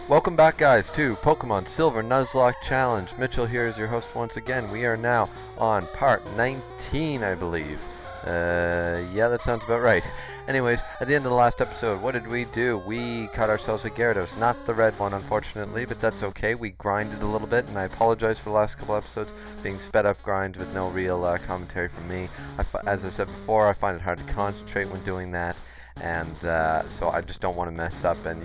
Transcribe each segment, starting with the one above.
Welcome back, guys, to Pokemon Silver Nuzlocke Challenge. Mitchell here is your host once again. We are now on part 19, I believe. Yeah, that sounds about right. Anyways, at the end of the last episode, what did we do? We caught ourselves a Gyarados. Not the red one, unfortunately, but that's okay. We grinded a little bit, and I apologize for the last couple episodes being sped up grinds with no real commentary from me. As I said before, I find it hard to concentrate when doing that, and so I just don't want to mess up and,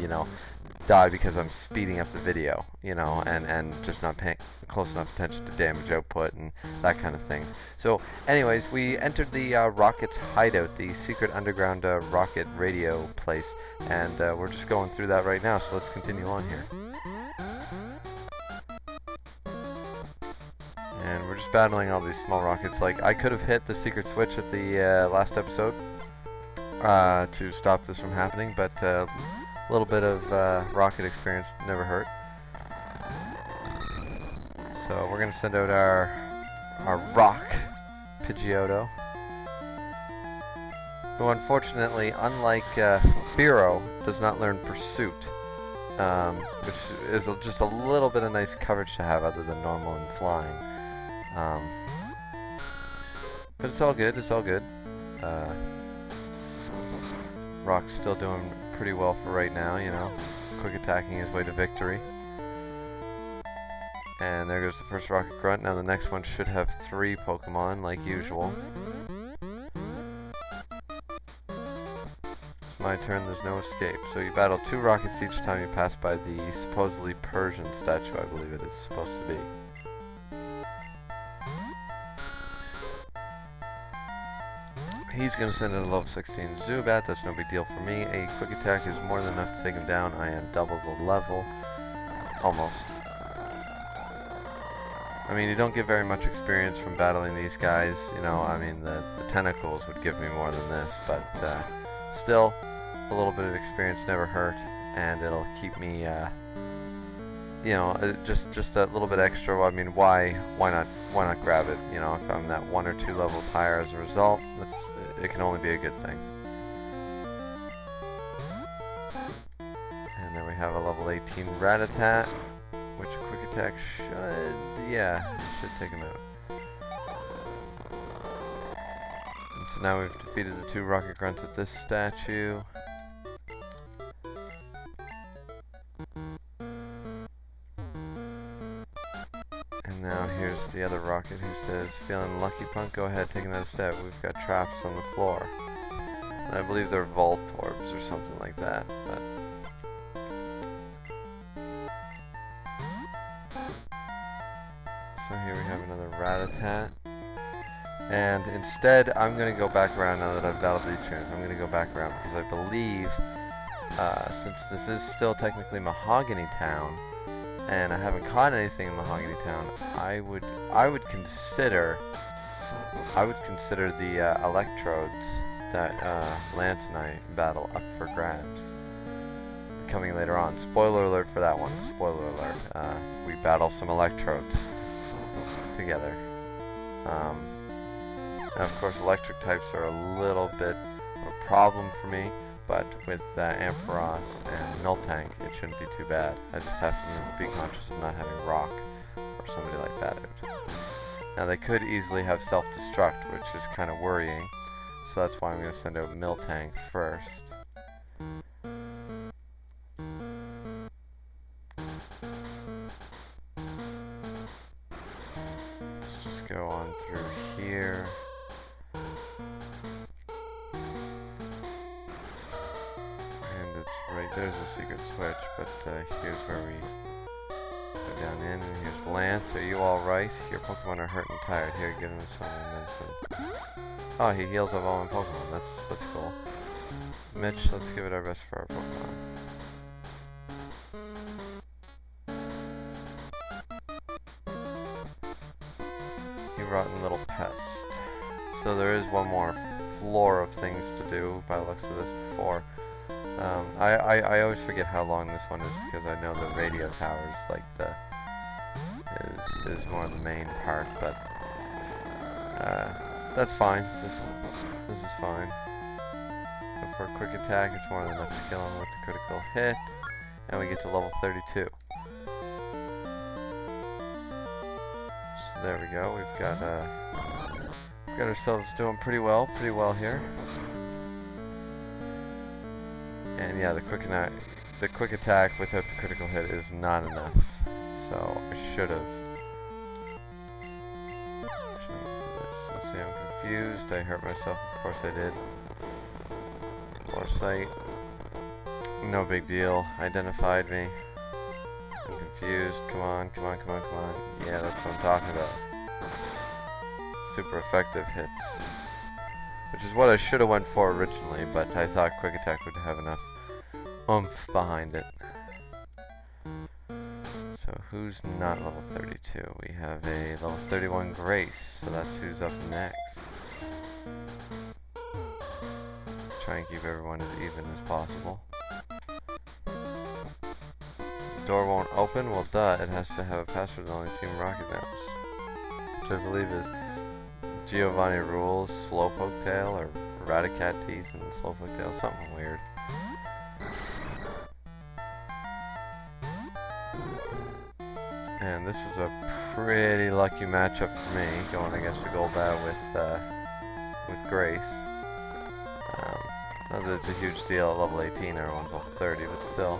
die because I'm speeding up the video, and just not paying close enough attention to damage output and that kind of things. So anyways, we entered the Rocket's hideout, the secret underground rocket radio place, and we're just going through that right now, so let's continue on here. And we're just battling all these small rockets. Like, I could have hit the secret switch at the last episode to stop this from happening, but a little bit of rocket experience never hurt. So we're going to send out our rock Pidgeotto, who unfortunately, unlike Fearow, does not learn Pursuit, which is just a little bit of nice coverage to have other than normal and flying. But it's all good, it's all good. Rock's still doing pretty well for right now, quick attacking his way to victory. And there goes the first Rocket Grunt. Now the next one should have 3 Pokemon, like usual. It's my turn, there's no escape. So you battle 2 Rockets each time you pass by the supposedly Persian statue, I believe it is supposed to be. He's going to send in a level 16 Zubat. That's no big deal for me. A quick attack is more than enough to take him down. I am double the level. Almost. I mean, you don't get very much experience from battling these guys. The tentacles would give me more than this. But still, a little bit of experience never hurt. And it'll keep me, just that little bit extra. I mean, why not grab it? If I'm that 1 or 2 levels higher as a result, it can only be a good thing. And then we have a level 18 Rattata, which a quick attack should take him out. And so now we've defeated the 2 Rocket Grunts at this statue. And now here's the other Rocket who says, "Feeling lucky, punk? Go ahead, take another step. We've got traps on the floor." And I believe they're Voltorbs or something like that. But so here we have another Rattata. And instead, I'm going to go back around now that I've battled these trainers. I'm going to go back around because I believe, since this is still technically Mahogany Town, and I haven't caught anything in Mahogany Town, I would consider the electrodes that Lance and I battle up for grabs coming later on. Spoiler alert for that one. Spoiler alert. We battle some electrodes together. Now, of course, electric types are a little bit of a problem for me. But with Ampharos and Miltank, it shouldn't be too bad. I just have to be conscious of not having Rock or somebody like that out. Now they could easily have self-destruct, which is kind of worrying. So that's why I'm going to send out Miltank first. Let's just go on through here. Right, there's a secret switch, but here's where we go down in, and here's Lance. Are you alright? Your Pokemon are hurt and tired. Here, give him some medicine. Oh, he heals up all my Pokemon. That's cool. Mitch, let's give it our best for our Pokemon. You rotten little pest. So there is one more floor of things to do by the looks of this before. I always forget how long this one is because I know the radio towers is more the main part, but that's fine. This is fine. So for a quick attack, it's more than enough to kill him with the critical hit. and we get to level 32. So there we go. We've got ourselves doing pretty well here. And yeah, the quick attack without the critical hit is not enough. So I should have. Let's see, I'm confused. I hurt myself. Of course I did. Foresight. No big deal. Identified me. I'm confused. Come on. Yeah, that's what I'm talking about. Super effective hits. Which is what I should have went for originally, but I thought quick attack would have enough oomph behind it. So who's not level 32? We have a level 31 Grace, so that's who's up next. Try and keep everyone as even as possible. The door won't open? Well, duh, it has to have a password that only Team Rocket knows. Which I believe is Giovanni Rules, Slowpoke Tail, or Raticat Teeth and Slowpoke Tail, something weird. And this was a pretty lucky matchup for me, going against a Golbat with Grace. Not that it's a huge deal at level 18, everyone's level 30, but still.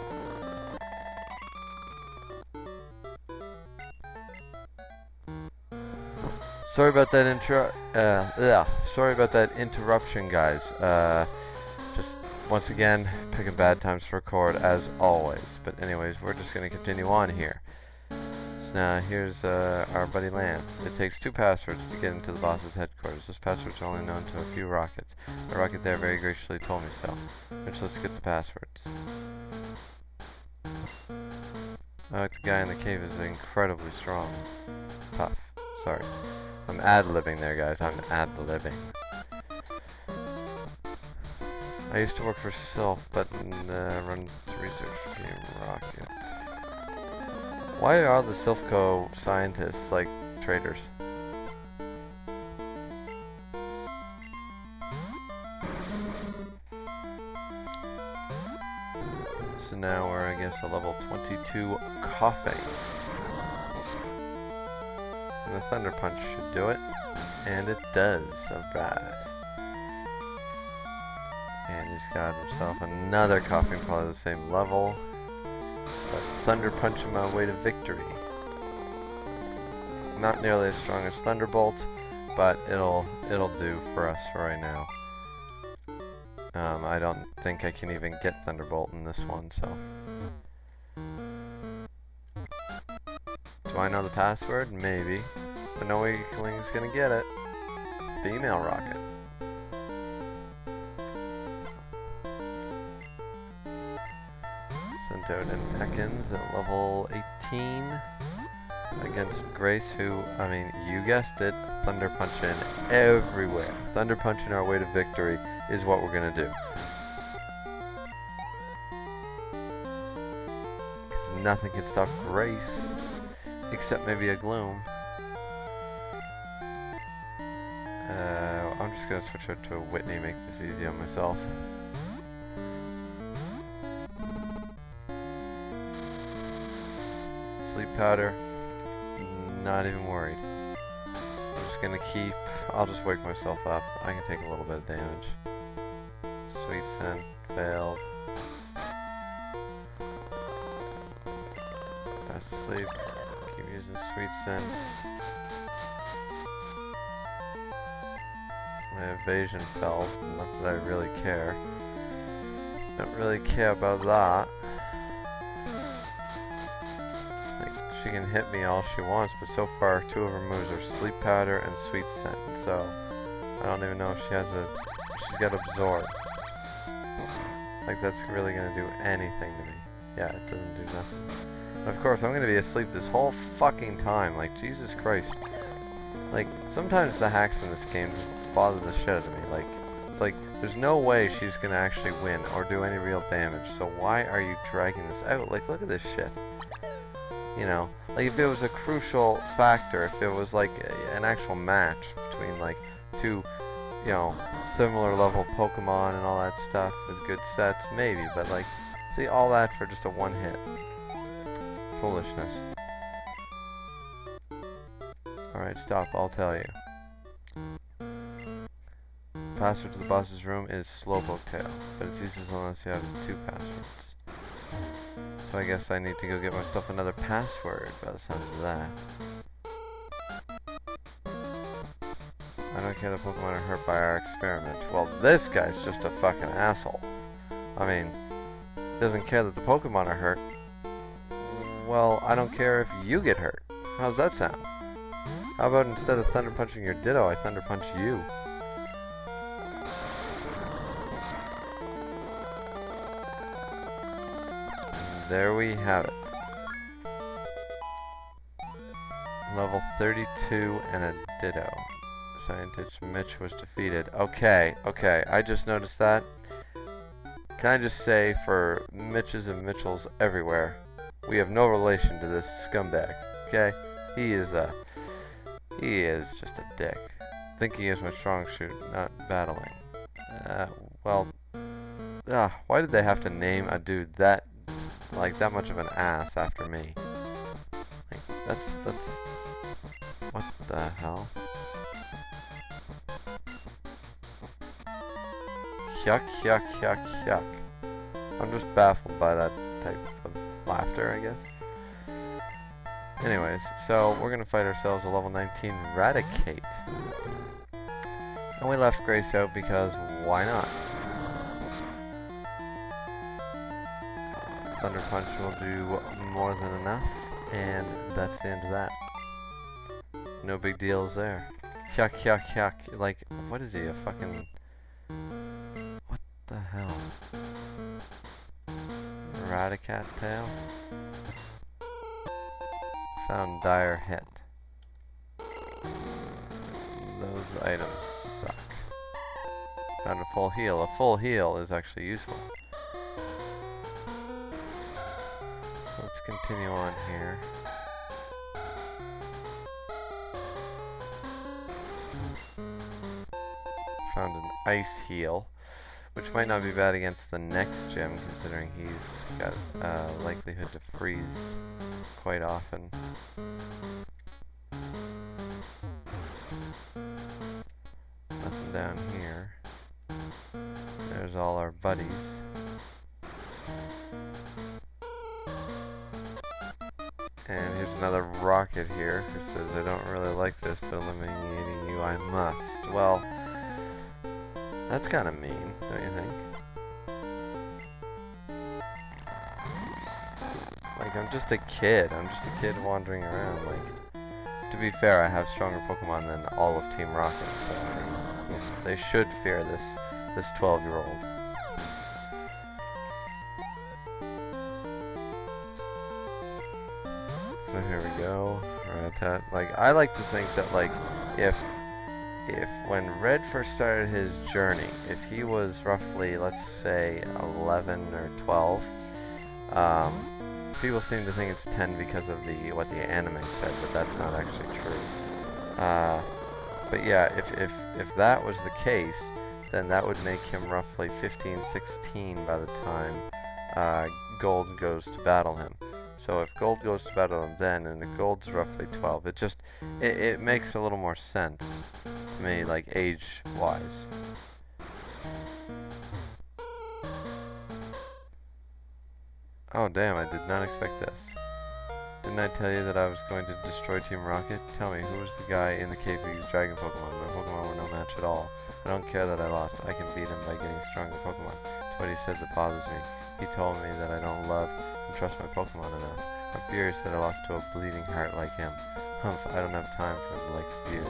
Sorry about that sorry about that interruption, guys. Just once again, picking bad times to record as always. But anyways, we're just gonna continue on here. So now here's our buddy Lance. It takes 2 passwords to get into the boss's headquarters. This password's only known to a few Rockets. The Rocket there very graciously told me so. Which, let's get the passwords. The guy in the cave is incredibly strong. Tough. Sorry. I'm ad-libbing there, guys. I'm ad-libbing. I used to work for Sylph, but run research for Team Rocket. Why are all the Sylphco scientists like traitors? So now we're, I guess, a level 22 Coughing. And the Thunder Punch should do it. And it does. Alright. And he's got himself another Coughing, probably the same level. But Thunder Punch him on way to victory. Not nearly as strong as Thunderbolt, but it'll do for us for right now. I don't think I can even get Thunderbolt in this one, so. Do I know the password? Maybe. But no weakling's gonna get it. Female Rocket. Sent out an Ekans at level 18 against Grace, who, I mean, you guessed it, Thunder Punching everywhere. Thunder Punching our way to victory is what we're gonna do. Because nothing can stop Grace, except maybe a Gloom. I'm just gonna switch out to a Whitney, make this easy on myself. Sleep Powder, not even worried. I'm just gonna keep, I'll just wake myself up. I can take a little bit of damage. Sweet Scent, failed. Fast asleep, keep using Sweet Scent. My evasion fell, not that I really care. Don't really care about that. Like, she can hit me all she wants, but so far 2 of her moves are Sleep Powder and Sweet Scent, so I don't even know if she has she's got Absorb. Like, that's really gonna do anything to me. Yeah, it doesn't do nothing. And of course, I'm gonna be asleep this whole fucking time, like, Jesus Christ. Like, sometimes the hacks in this game just bother the shit out of me. Like, it's like, there's no way she's gonna actually win or do any real damage, so why are you dragging this out? Like, look at this shit. You know, like, if it was a crucial factor, if it was like an actual match between like 2, you know, similar level Pokemon and all that stuff with good sets, maybe, but like, See, all that for just a one hit. Foolishness. Alright, stop, I'll tell you. Password to the boss's room is Slowpoke Tail, but it's useless unless you have 2 passwords. So I guess I need to go get myself another password by the sounds of that. I don't care that Pokemon are hurt by our experiment. Well, this guy's just a fucking asshole. I mean, doesn't care that the Pokemon are hurt. Well, I don't care if you get hurt. How's that sound? How about instead of Thunder Punching your Ditto, I Thunder Punch you? There we have it. Level 32 and a Ditto. Scientist Mitch was defeated. Okay, I just noticed that. Can I just say, for Mitches and Mitchells everywhere, we have no relation to this scumbag, okay? He is just a dick. Thinking is my strong suit, not battling. Why did they have to name a dude that much of an ass after me? Like, that's, what the hell? Yuck, yuck, yuck, yuck. I'm just baffled by that type of laughter, I guess. Anyways, so we're gonna fight ourselves a level 19 Raticate. And we left Grace out because why not? Thunder Punch will do more than enough, and that's the end of that. No big deals there. Yuck, yuck, yuck. Like, what is he, a fucking... What the hell? Raticat tail? Found dire hit. Those items suck. Found a full heal. A full heal is actually useful. So let's continue on here. Found an ice heal, which might not be bad against the next gym, considering he's got likelihood to freeze quite often. Nothing down here. There's all our buddies. And here's another rocket here who says, I don't really like this, but eliminating you I must. Well, that's kind of mean, don't you think? Like, I'm just a kid. I'm just a kid wandering around. Like, to be fair, I have stronger Pokemon than all of Team Rocket, so they should fear this 12-year-old. So here we go. Like, I like to think that, like, if when Red first started his journey, if he was roughly, let's say, 11 or 12, people seem to think it's 10 because of what the anime said, but that's not actually true. But yeah, if that was the case, then that would make him roughly 15, 16 by the time Gold goes to battle him. So if Gold goes to battle him then, and if Gold's roughly 12, it makes a little more sense to me, like, age-wise. Oh damn, I did not expect this. Didn't I tell you that I was going to destroy Team Rocket? Tell me, who was the guy in the cave who used Dragon Pokemon? My Pokemon were no match at all. I don't care that I lost. I can beat him by getting stronger Pokemon. It's what he says that bothers me. He told me that I don't love and trust my Pokemon enough. I'm furious that I lost to a bleeding heart like him. Humph, I don't have time for the likes of you.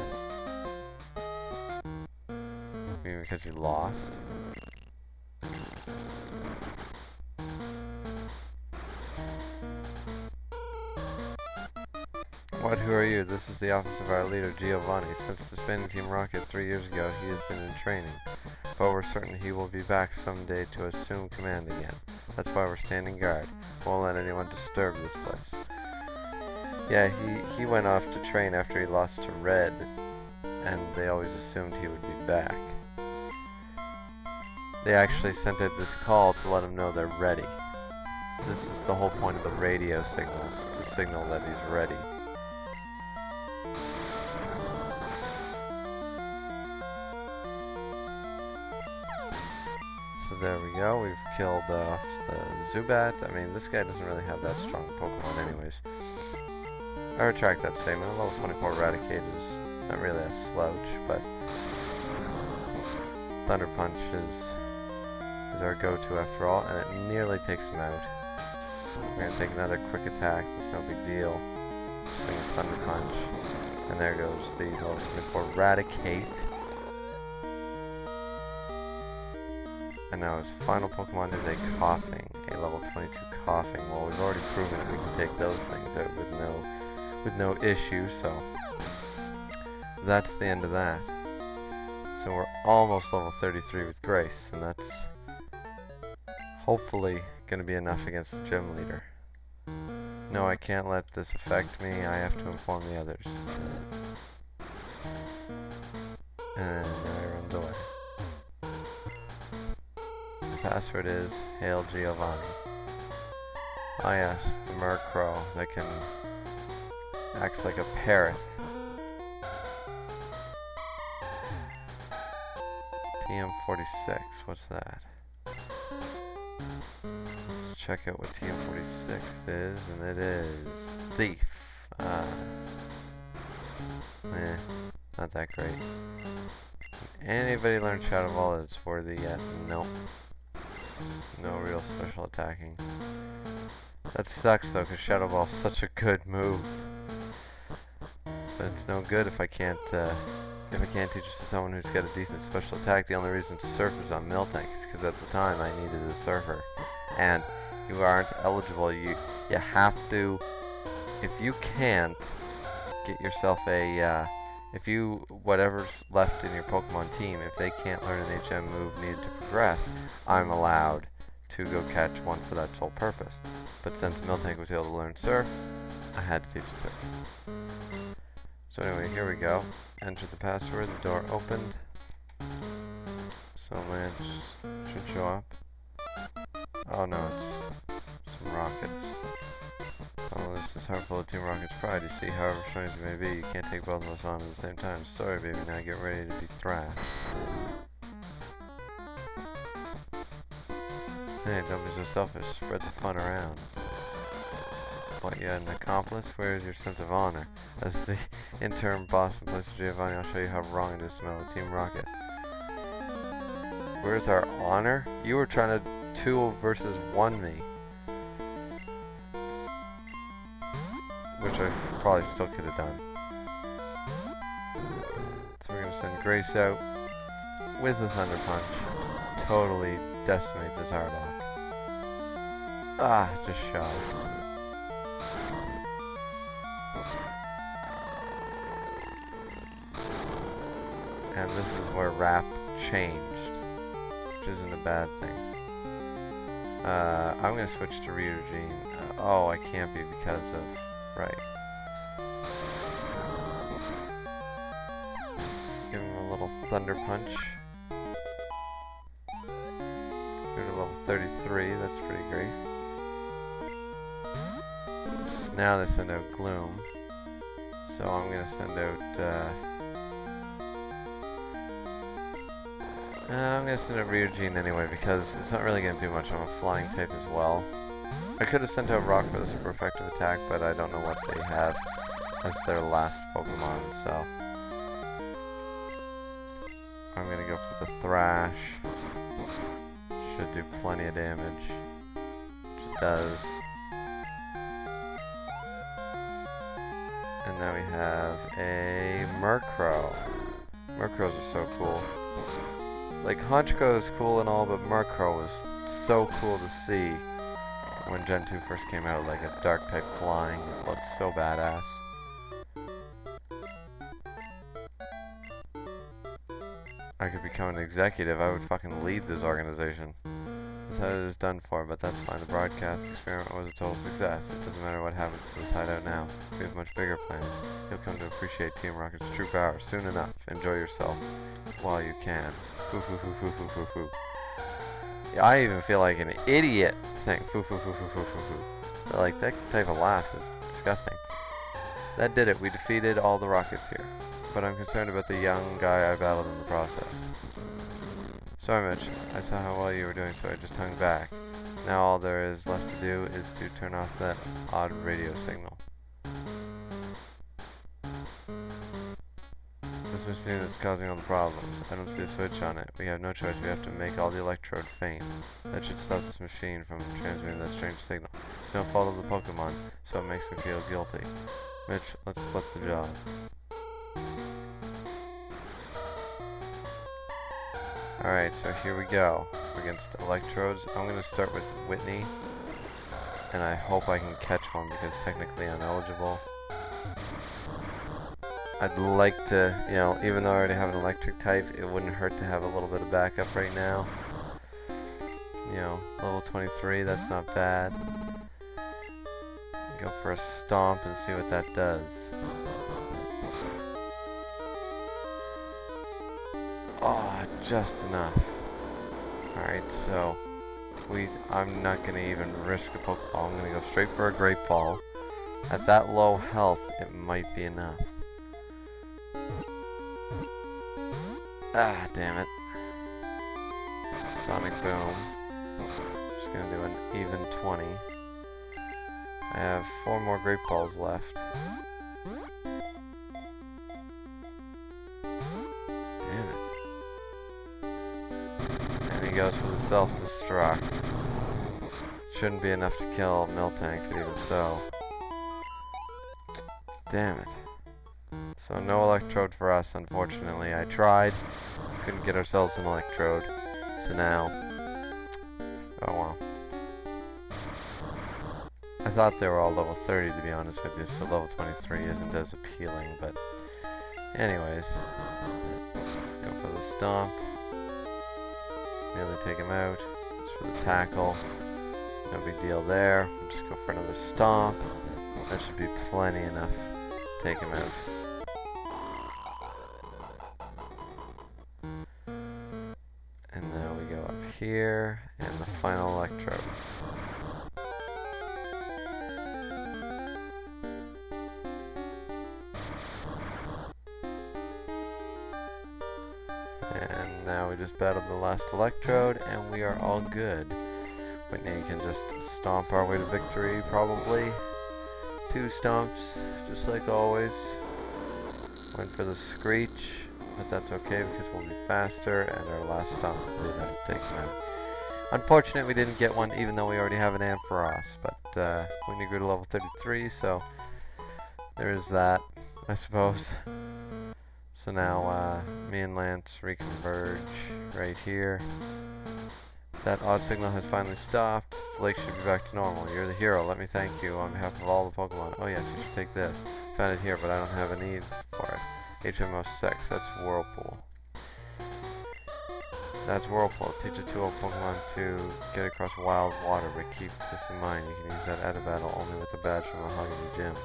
Maybe because you lost? What, who are you? This is the office of our leader, Giovanni. Since disbanding Team Rocket 3 years ago, he has been in training. But we're certain he will be back someday to assume command again. That's why we're standing guard. Won't let anyone disturb this place. Yeah, he went off to train after he lost to Red, and they always assumed he would be back. They actually sent out this call to let him know they're ready. This is the whole point of the radio signals, to signal that he's ready. So there we go, we've killed off the Zubat. I mean, this guy doesn't really have that strong Pokemon anyways. I retract that statement. A level 24 Eradicate is not really a slouch, but Thunder Punch is our go-to after all, and it nearly takes him out. We're going to take another quick attack, it's no big deal. Swing a Thunder Punch, and there goes the level 24 Eradicate. And now his final Pokemon is a Coughing, a level 22 Coughing. Well, we've already proven that we can take those things out with no issue, so that's the end of that. So we're almost level 33 with Grace, and that's hopefully going to be enough against the gym leader. No, I can't let this affect me. I have to inform the others. And I runs away. The password is Hail Giovanni. Ah yes, the Murkrow that can acts like a parrot. TM46, what's that? Let's check out what TM46 is, and it is Thief. Not that great. Anybody learn Shadow Ball that's worthy yet? Nope. No real special attacking. That sucks though, because Shadow Ball's such a good move. But it's no good if I can't teach it to someone who's got a decent special attack. The only reason Surf is on Miltank is because at the time I needed a Surfer. And you aren't eligible. You have to, if you can't get yourself a, whatever's left in your Pokemon team, if they can't learn an HM move needed to progress, I'm allowed to go catch one for that sole purpose. But since Miltank was able to learn Surf, I had to teach it Surf. So anyway, here we go. Enter the password, the door opened. So Lance should show up. Oh no, it's some rockets. Oh, this is harmful to Team Rocket's pride. You see, however strange it may be, you can't take both of us on at the same time. Sorry, baby, now get ready to be thrashed. Hey, don't be so selfish. Spread the fun around. What, you had an accomplice? Where is your sense of honor? As the interim boss in place of Giovanni, I'll show you how wrong it is to meddle with Team Rocket. Where's our honor? You were trying to 2 versus 1 me. Which I probably still could have done. So we're going to send Grace out with the Thunder Punch. Totally decimate this Harlock. Ah, just shy. And this is where rap changed, which isn't a bad thing. I'm going to switch to Ryujin. Oh, I can't be because of... Right. Give him a little Thunder Punch. Go to level 33, that's pretty great. Now they send out Gloom. So I'm going to send out... I'm going to send out Ryujin anyway, because it's not really going to do much. I'm a flying type as well. I could have sent out Rock for the super effective attack, but I don't know what they have as their last Pokemon, so... I'm going to go for the Thrash. Should do plenty of damage. Which it does. And now we have a Murkrow. Murkrows are so cool. Like, Honchko is cool and all, but Murkrow was so cool to see when Gen 2 first came out, like a dark type flying. It looked so badass. I could become an executive, I would fucking lead this organization. This hideout is done for, but that's fine. The broadcast experiment was a total success. It doesn't matter what happens to this hideout now. We have much bigger plans. You'll come to appreciate Team Rocket's true power soon enough. Enjoy yourself while you can. Foo foo foo foo foo foo foo. I even feel like an idiot saying foo foo foo foo foo foo foo. But like, that type of laugh is disgusting. That did it. We defeated all the rockets here. But I'm concerned about the young guy I battled in the process. Sorry, Mitch. I saw how well you were doing, so I just hung back. Now all there is left to do is to turn off that odd radio signal. This machine is causing all the problems. I don't see a switch on it. We have no choice. We have to make all the electrode faint. That should stop this machine from transmitting that strange signal. Just don't follow the Pokemon, so it makes me feel guilty. Mitch, let's split the job. Alright, so here we go. Against electrodes. I'm going to start with Whitney. And I hope I can catch one because technically I'm eligible. I'd like to, you know, even though I already have an electric type, it wouldn't hurt to have a little bit of backup right now. You know, level 23, that's not bad. Go for a stomp and see what that does. Oh, just enough. Alright, so I'm not going to even risk a Pokeball. I'm going to go straight for a Great Ball. At that low health, it might be enough. Ah, damn it. Sonic Boom. Just going to do an even 20. I have 4 more Great Balls left. Damn it. And he goes for the self-destruct. Shouldn't be enough to kill Miltank, but even so. Damn it. So no electrode for us, unfortunately. I tried. Couldn't get ourselves an electrode. So now... oh well. I thought they were all level 30 to be honest with you, so level 23 isn't as appealing, but... anyways. Go for the stomp. Nearly take him out. Just for the tackle. No big deal there. We'll just go for another stomp. That should be plenty enough to take him out. And now we go up here, and the final electrode. And now we just battled the last electrode, and we are all good. Whitney can just stomp our way to victory, probably. 2 stomps, just like always. Went for the Screech, but that's okay because we'll be faster, and our last stomp will be enough to take him out. Unfortunate we didn't get one, even though we already have an Ampharos, but Whitney grew to level 33, so there is that, I suppose. So now, me and Lance reconverge right here. That odd signal has finally stopped. The lake should be back to normal. You're the hero. Let me thank you on behalf of all the Pokemon. Oh yes, you should take this. Found it here, but I don't have a need for it. HMO 6, that's Whirlpool. That's Whirlpool. Teach a 2-0 Pokemon to get across wild water, but keep this in mind. You can use that at a battle only with a badge from a Mahogany Gym.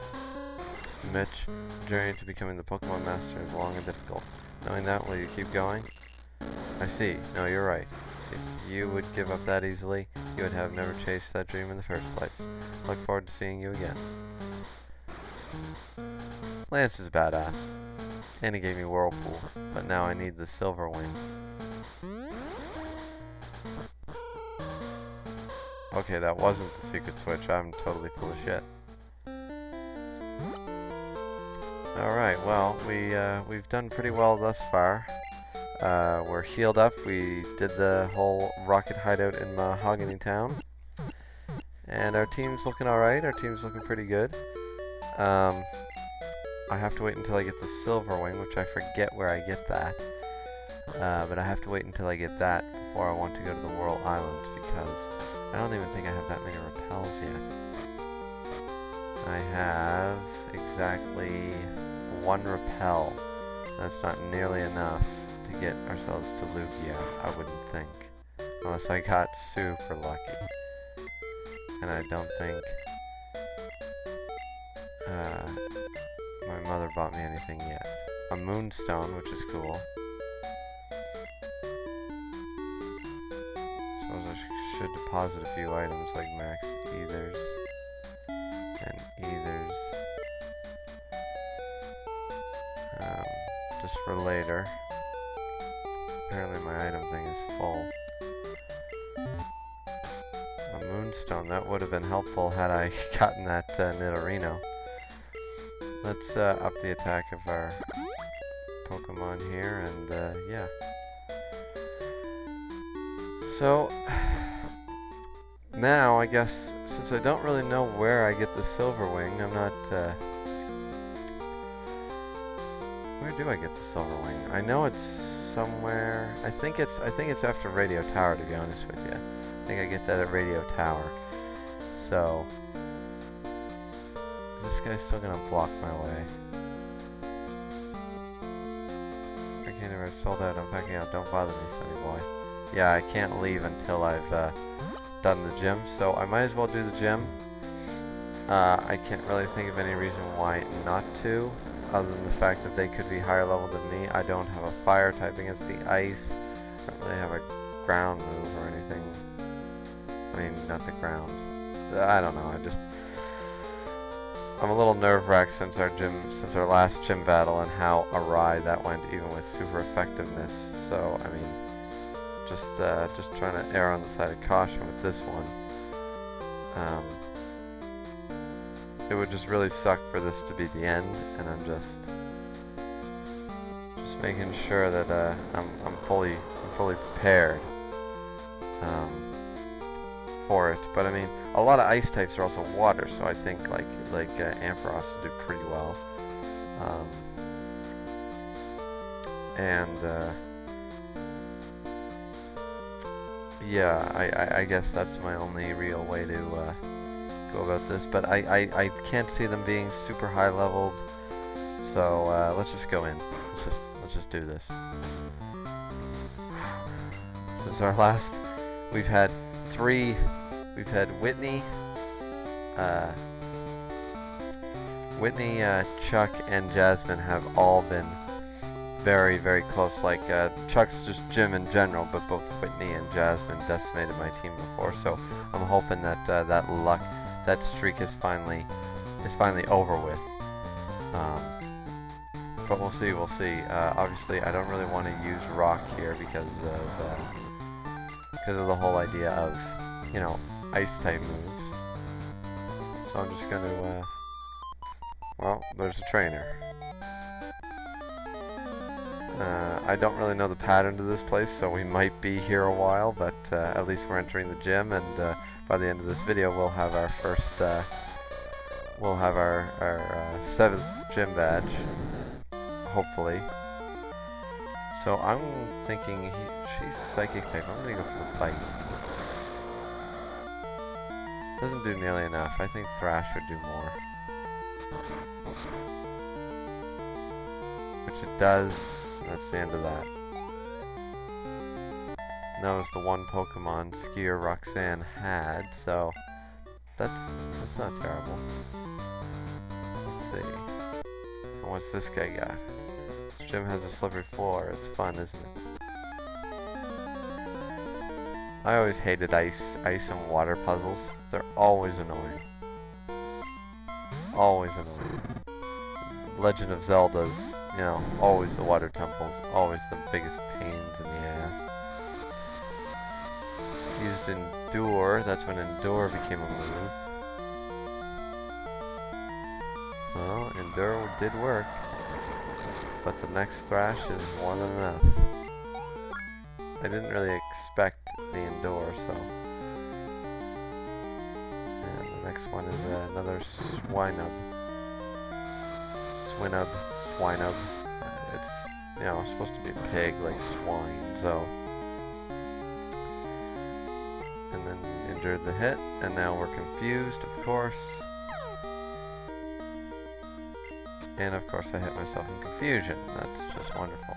Mitch, the journey to becoming the Pokemon Master is long and difficult. Knowing that, will you keep going? I see. No, you're right. If you would give up that easily, you would have never chased that dream in the first place. Look forward to seeing you again. Lance is badass. And he gave me Whirlpool, but now I need the Silver Wing. Okay, that wasn't the secret switch. I'm totally full of shit. Alright, well, we've done pretty well thus far. We're healed up. We did the whole rocket hideout in Mahogany Town. And our team's looking alright. Our team's looking pretty good. I have to wait until I get the Silver Wing, which I forget where I get that. But I have to wait until I get that before I want to go to the Whirl Islands, because I don't even think I have that many repels yet. I have exactly 1 repel. That's not nearly enough to get ourselves to Lugia, I wouldn't think. Unless I got super lucky. And I don't think my mother bought me anything yet. A Moonstone, which is cool. Suppose I should should deposit a few items like max ethers and ethers. Just for later. Apparently my item thing is full. A moonstone, that would have been helpful had I gotten that Nidorino. Let's up the attack of our Pokemon here, and yeah. So, now I guess, since I don't really know where I get the Silverwing, I'm not, where do I get the Silverwing? I know it's somewhere, I think it's after Radio Tower, to be honest with you. I think I get that at Radio Tower. So, is this guy still gonna block my way? I can't ever sold out, I'm backing out, don't bother me, sonny boy. Yeah, I can't leave until I've done the gym, so I might as well do the gym. I can't really think of any reason why not to, other than the fact that they could be higher level than me. I don't have a fire type against the ice. I don't really have a ground move or anything. I mean, not the ground. I don't know, I'm a little nerve-wracked since our last gym battle and how awry that went, even with super effectiveness. So, I mean, just trying to err on the side of caution with this one. It would just really suck for this to be the end, and I'm just making sure that I'm fully prepared for it. But I mean, a lot of ice types are also water, so I think like Ampharos would do pretty well. Yeah, I guess that's my only real way to go about this, but I can't see them being super high leveled, so let's just go in. Let's just do this. This is our last. We've had Whitney, Chuck, and Jasmine have all been very, very close. Like, Chuck's just gym in general, but both Whitney and Jasmine decimated my team before, so I'm hoping that that streak is finally over with. But we'll see. Obviously, I don't really want to use rock here because of the whole idea of, you know, ice type moves. So I'm just gonna, well, there's a trainer. I don't really know the pattern to this place, so we might be here a while, but at least we're entering the gym, and by the end of this video we'll have our first, we'll have our 7th gym badge, hopefully. So I'm thinking she's psychic type. I'm gonna go for the bite. Doesn't do nearly enough. I think Thrash would do more. Which it does. That's the end of that. And that was the one Pokemon Skier Roxanne had, so that's not terrible. Let's see. And what's this guy got? This gym has a slippery floor. It's fun, isn't it? I always hated ice and water puzzles. They're always annoying. Always annoying. Legend of Zelda's, you know, always the water temples, always the biggest pains in the ass. Used Endure, that's when Endure became a move. Well, Endure did work, but the next Thrash is more than enough. I didn't really expect the Endure, so. And the next one is another Swinub. It's, you know, supposed to be a pig like swine, so. And then endured the hit, and now we're confused, of course. And of course I hit myself in confusion. That's just wonderful.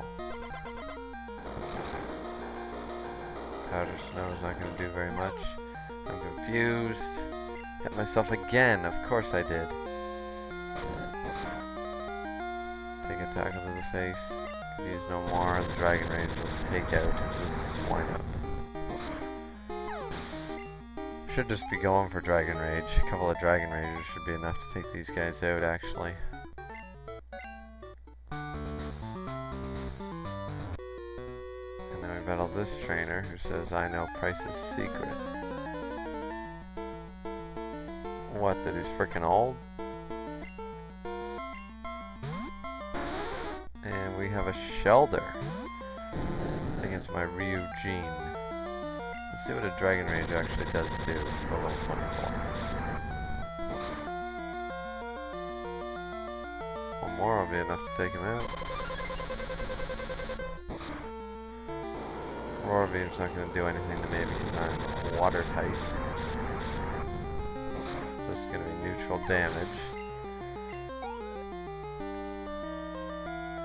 Powder Snow is not going to do very much. I'm confused. Hit myself again. Of course I did. Take a tackle to the face. Confuse no more. The Dragon Rage will take out this Swinub. Should just be going for Dragon Rage. A couple of Dragon Rages should be enough to take these guys out, actually. And then we battle this trainer who says, I know Price's secret. What, that he's freaking old? And we have a Shelder against my Ryujin. Let's see what a Dragon Rage actually does do for level 24. One more will be enough to take him out. Aurora Beam's not going to do anything to me because I'm water type. Just going to be neutral damage.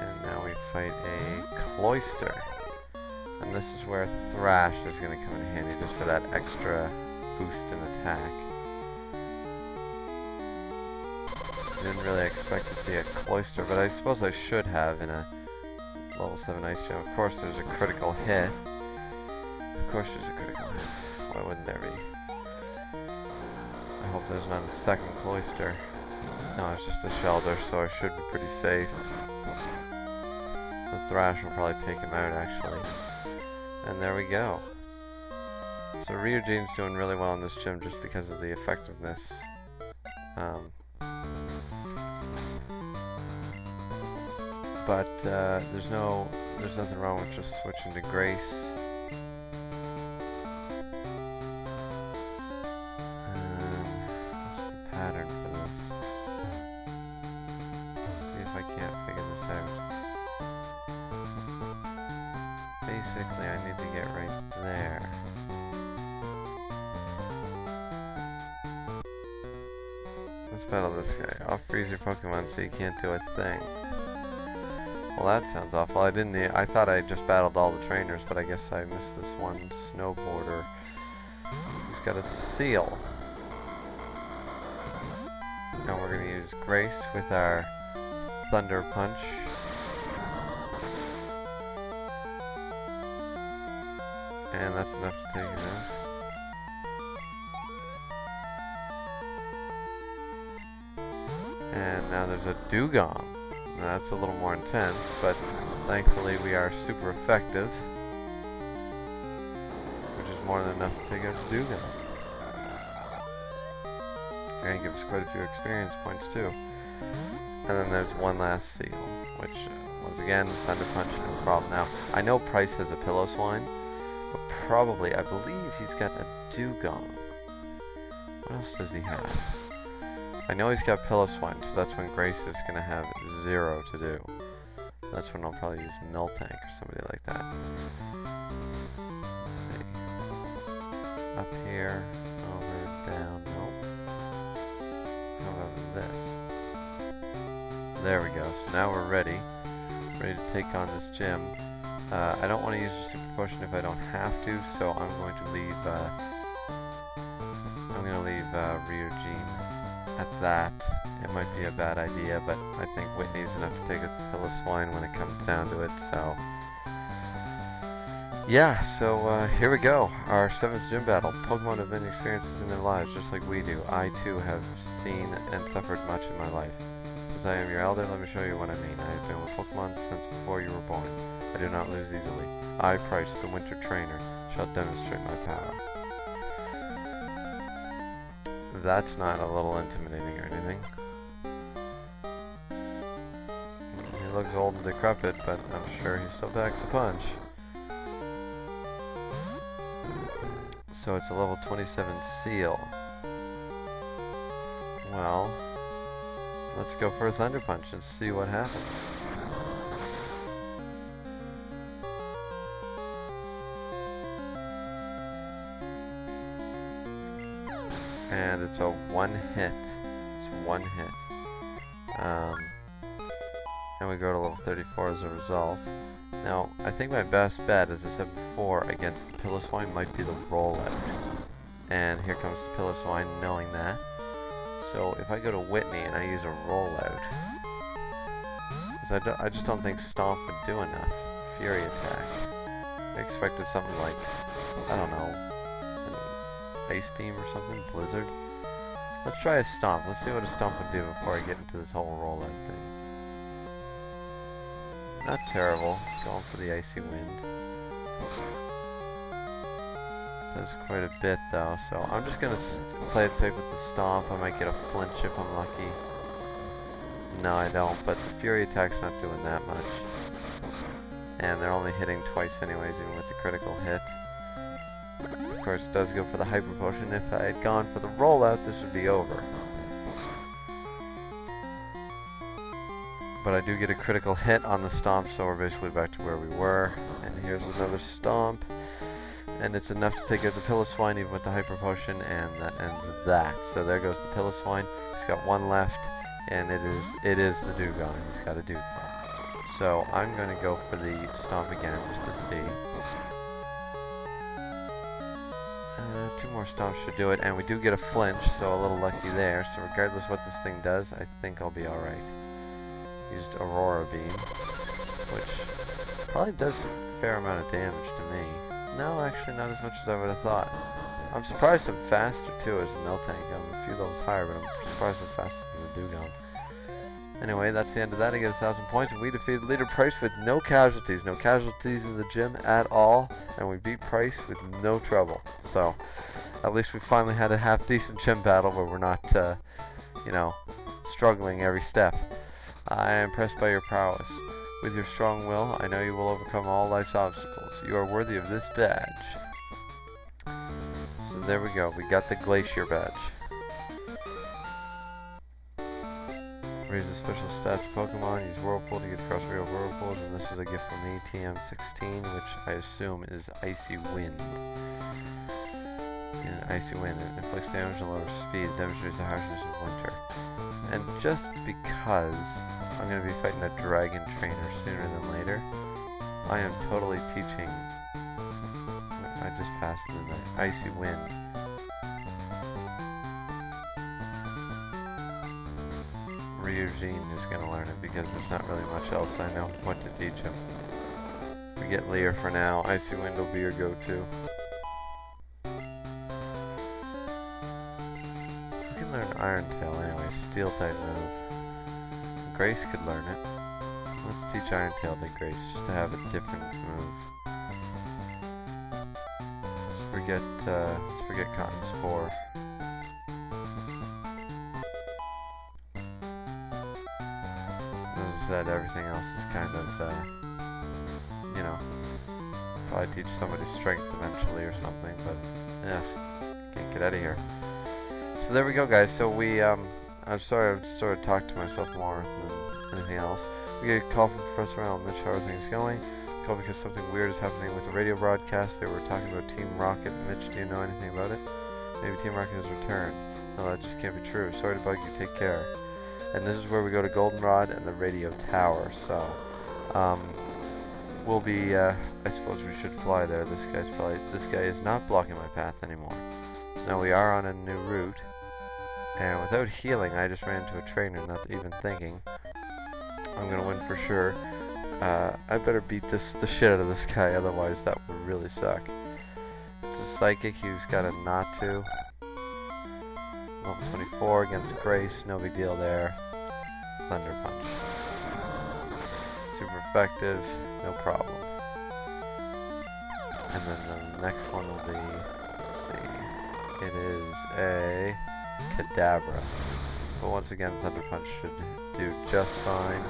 And now we fight a Cloyster. And this is where Thrash is going to come in handy, just for that extra boost in attack. Didn't really expect to see a Cloyster, but I suppose I should have in a level 7 Ice Gem. Of course there's a critical hit. Of course there's a critical hit. Why wouldn't there be? I hope there's not a second Cloyster. No, it's just a Shelder, so I should be pretty safe. The Thrash will probably take him out, actually. And there we go. So Ryujin's doing really well in this gym just because of the effectiveness. But there's nothing wrong with just switching to Grace. What's the pattern for this? Let's see if I can't figure this out. Basically, I need to get right there. Let's battle this guy. I'll freeze your Pokemon so you can't do a thing. Well, that sounds awful. I thought I just battled all the trainers, but I guess I missed this one snowboarder who's got a seal. Now we're going to use Grace with our Thunder Punch. And that's enough to take him out. And now there's a Dugong. Now that's a little more intense, but thankfully we are super effective. Which is more than enough to take out the Dugong. And give us quite a few experience points too. And then there's one last seal, which once again, Thunder Punch, no problem. Now, I know Price has a Pillow-Swine, but probably, I believe he's got a Dugong. What else does he have? I know he's got Pillow-Swine, so that's when Grace is going to have 0 to do. That's when I'll probably use Miltank or somebody like that. Let's see. Up here, over, down, nope. How about this? There we go, so now we're ready to take on this gym. I don't want to use a Super Potion if I don't have to, so I'm going to leave Ryujin at that. It might be a bad idea, but I think Whitney's enough to take out the Pillow-Swine when it comes down to it, so... Yeah, so here we go. Our 7th gym battle. Pokemon have many experiences in their lives, just like we do. I, too, have seen and suffered much in my life. Since I am your elder, let me show you what I mean. I have been with Pokemon since before you were born. I do not lose easily. I, Price, the Winter Trainer, shall demonstrate my power. That's not a little intimidating or anything. He looks old and decrepit, but I'm sure he still packs a punch. So it's a level 27 Seal. Well, let's go for a Thunder Punch and see what happens. And it's a one hit. It's one hit. And we go to level 34 as a result. Now, I think my best bet, as I said before, against the Pillow-Swine might be the rollout. And here comes the Pillow-Swine knowing that. So if I go to Whitney and I use a rollout, because I just don't think Stomp would do enough. Fury attack. I expected something like, I don't know, Ice Beam or something? Blizzard? Let's try a Stomp. Let's see what a Stomp would do before I get into this whole rollout thing. Not terrible. Going for the Icy Wind. Does quite a bit though, so I'm just gonna play it safe with the Stomp. I might get a flinch if I'm lucky. No, I don't, but the Fury attack's not doing that much. And they're only hitting twice anyways, even with the critical hit. Of course, it does go for the Hyper Potion. If I had gone for the rollout, this would be over. But I do get a critical hit on the Stomp, so we're basically back to where we were. And here's another Stomp. And it's enough to take out the Piloswine even with the Hyper Potion, and that ends that. So there goes the Piloswine. He's got one left, and it is the Dugong. He's got a Dugong. So I'm going to go for the Stomp again, just to see. 2 more Stomps should do it, and we do get a flinch, so a little lucky there. So regardless what this thing does, I think I'll be alright. Used Aurora Beam, which probably does a fair amount of damage to me. No, actually not as much as I would have thought. I'm surprised I'm faster too as a Miltank. I'm a few levels higher, but I'm surprised I'm faster than the Dugong. Anyway, that's the end of that. I get 1,000 points, and we defeated Leader Price with no casualties. No casualties in the gym at all, and we beat Price with no trouble. So, at least we finally had a half-decent gym battle where we're not, you know, struggling every step. I am impressed by your prowess. With your strong will, I know you will overcome all life's obstacles. You are worthy of this badge. So there we go. We got the Glacier badge. Raise the special stats Pokemon. Use Whirlpool to get across real Whirlpools. And this is a gift from me, TM16, which I assume is Icy Wind. Yeah, Icy Wind. It inflicts damage and lowers speed. It demonstrates the harshness of winter. And just because I'm going to be fighting a Dragon Trainer sooner than later, I am totally teaching... I just passed it in the Icy Wind. Eugene is going to learn it because there's not really much else I know what to teach him. We get Lear for now. Icy Wind will be your go-to. We can learn Iron Tail anyway, Steel type move. Grace could learn it. Let's teach Iron Tail to Grace just to have a different move. Let's forget Cotton Spore. That everything else is kind of, you know, probably teach somebody strength eventually or something, but, yeah, can't get out of here. So there we go, guys. So we, I'm sorry, I sort of talked to myself more than anything else. We get a call from Professor Al. Mitch, how are things going? Call because something weird is happening with the radio broadcast. They were talking about Team Rocket. Mitch, do you know anything about it? Maybe Team Rocket has returned. No, that just can't be true. Sorry to bug you. Take care. And this is where we go to Goldenrod and the radio tower, so, we'll be, I suppose we should fly there. This guy is not blocking my path anymore. So now we are on a new route, and without healing, I just ran into a trainer, not even thinking. I'm gonna win for sure. I better beat the shit out of this guy, otherwise that would really suck. It's a Psychic, he's got a not to. Level 24 against Grace, no big deal there. Thunder Punch. Super effective, no problem. And then the next one will be, let's see, it is a Kadabra. But once again, Thunder Punch should do just fine.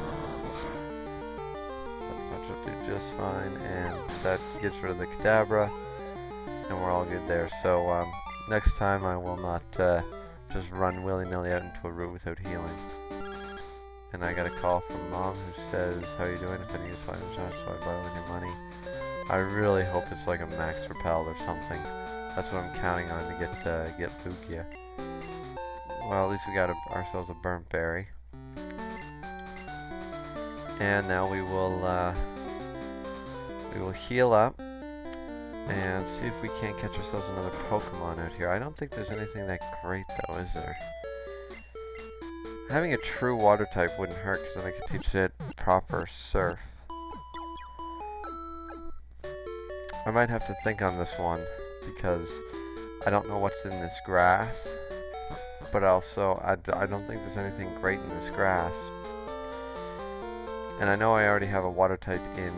Thunder Punch will do just fine, and that gets rid of the Kadabra, and we're all good there. So, next time I will not, just run willy-nilly out into a route without healing. And I got a call from Mom who says, how are you doing? If I need to find a job, so I borrow with your money. I really hope it's like a max repel or something. That's what I'm counting on to get Lugia. Well, at least we got ourselves a Burnt Berry. And now we will heal up and see if we can't catch ourselves another Pokemon out here. I don't think there's anything that great though, is there? Having a true water type wouldn't hurt because then I could teach it proper Surf. I might have to think on this one because I don't know what's in this grass, but also I don't think there's anything great in this grass. And I know I already have a water type in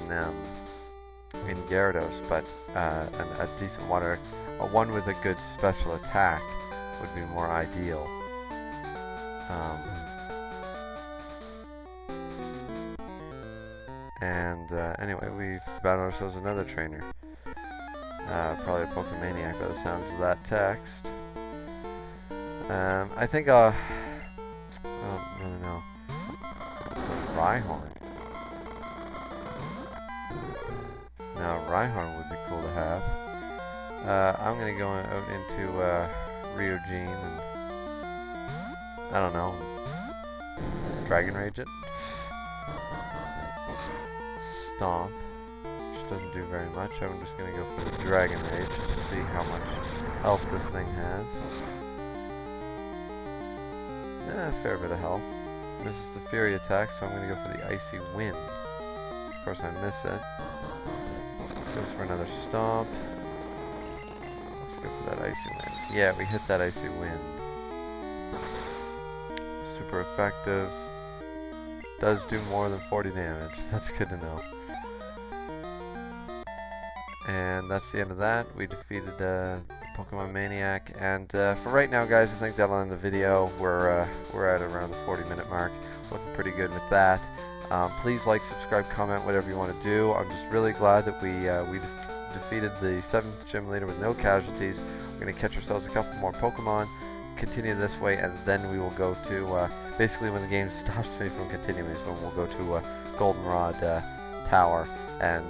Gyarados, but a decent water, one with a good special attack would be more ideal. Anyway, we've found ourselves another trainer. Probably a Pokemaniac by the sounds of that text. I think I don't really know. It's a Rhyhorn. Now, Rhyhorn would be cool to have. I'm gonna go out into Ryojin and I don't know, Dragon Rage it. Stomp, which doesn't do very much. I'm just gonna go for the Dragon Rage to see how much health this thing has. A fair bit of health. This is the Fury attack, so I'm gonna go for the Icy Wind. Of course, I miss it. Goes for another Stomp. Let's go for that Icy Wind. Yeah, we hit that Icy Wind. Super effective. Does do more than 40 damage. That's good to know. And that's the end of that. We defeated Pokemon Maniac. And for right now, guys, I think that'll end the video. We're at around the 40-minute mark. Looking pretty good with that. Please like, subscribe, comment, whatever you want to do. I'm just really glad that we defeated the 7th gym leader with no casualties. We're going to catch ourselves a couple more Pokemon, continue this way, and then we will go to, basically when the game stops me from continuing is when we'll go to Goldenrod Tower and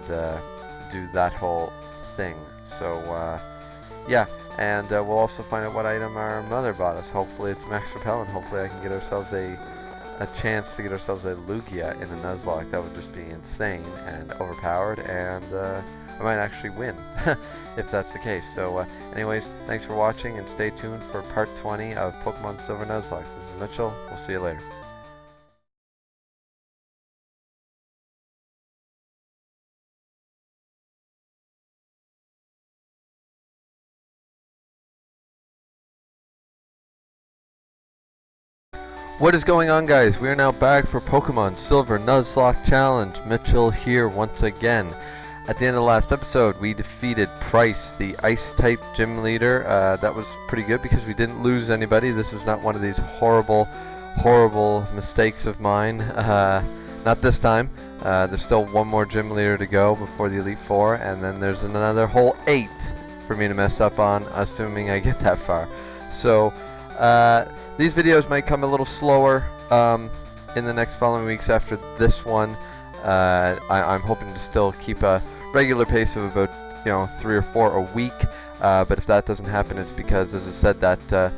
do that whole thing. So, yeah, and we'll also find out what item our mother bought us. Hopefully it's Max Repellent. Hopefully I can get ourselves a chance to get ourselves a Lugia in a Nuzlocke. That would just be insane and overpowered, and I might actually win if that's the case. So anyways, thanks for watching, and stay tuned for part 20 of Pokemon Silver Nuzlocke. This is Mitchell. We'll see you later. What is going on, guys? We are now back for Pokemon Silver Nuzlocke Challenge. Mitchell here once again. At the end of the last episode, we defeated Price, the Ice-type gym leader. That was pretty good because we didn't lose anybody. This was not one of these horrible mistakes of mine. Not this time. There's still one more gym leader to go before the Elite Four, and then there's another whole 8 for me to mess up on, assuming I get that far. So, these videos might come a little slower in the next following weeks after this one. I'm hoping to still keep a regular pace of about 3 or 4 a week. But if that doesn't happen, it's because, as I said, that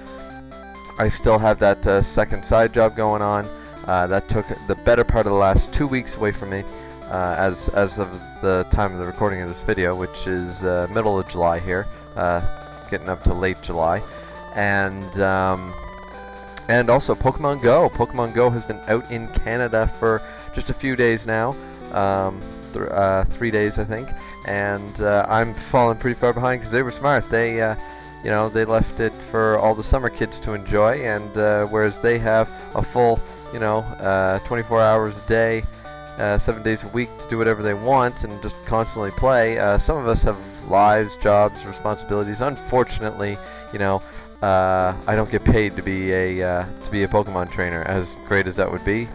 I still have that second side job going on. That took the better part of the last 2 weeks away from me, as of the time of the recording of this video, which is middle of July here, getting up to late July, and also Pokemon Go. Pokemon Go has been out in Canada for just a few days now, 3 days I think, and I'm falling pretty far behind because they were smart. They, they left it for all the summer kids to enjoy, and whereas they have a full, 24 hours a day, 7 days a week to do whatever they want and just constantly play. Some of us have lives, jobs, responsibilities. Unfortunately, I don't get paid to be a Pokemon trainer, as great as that would be.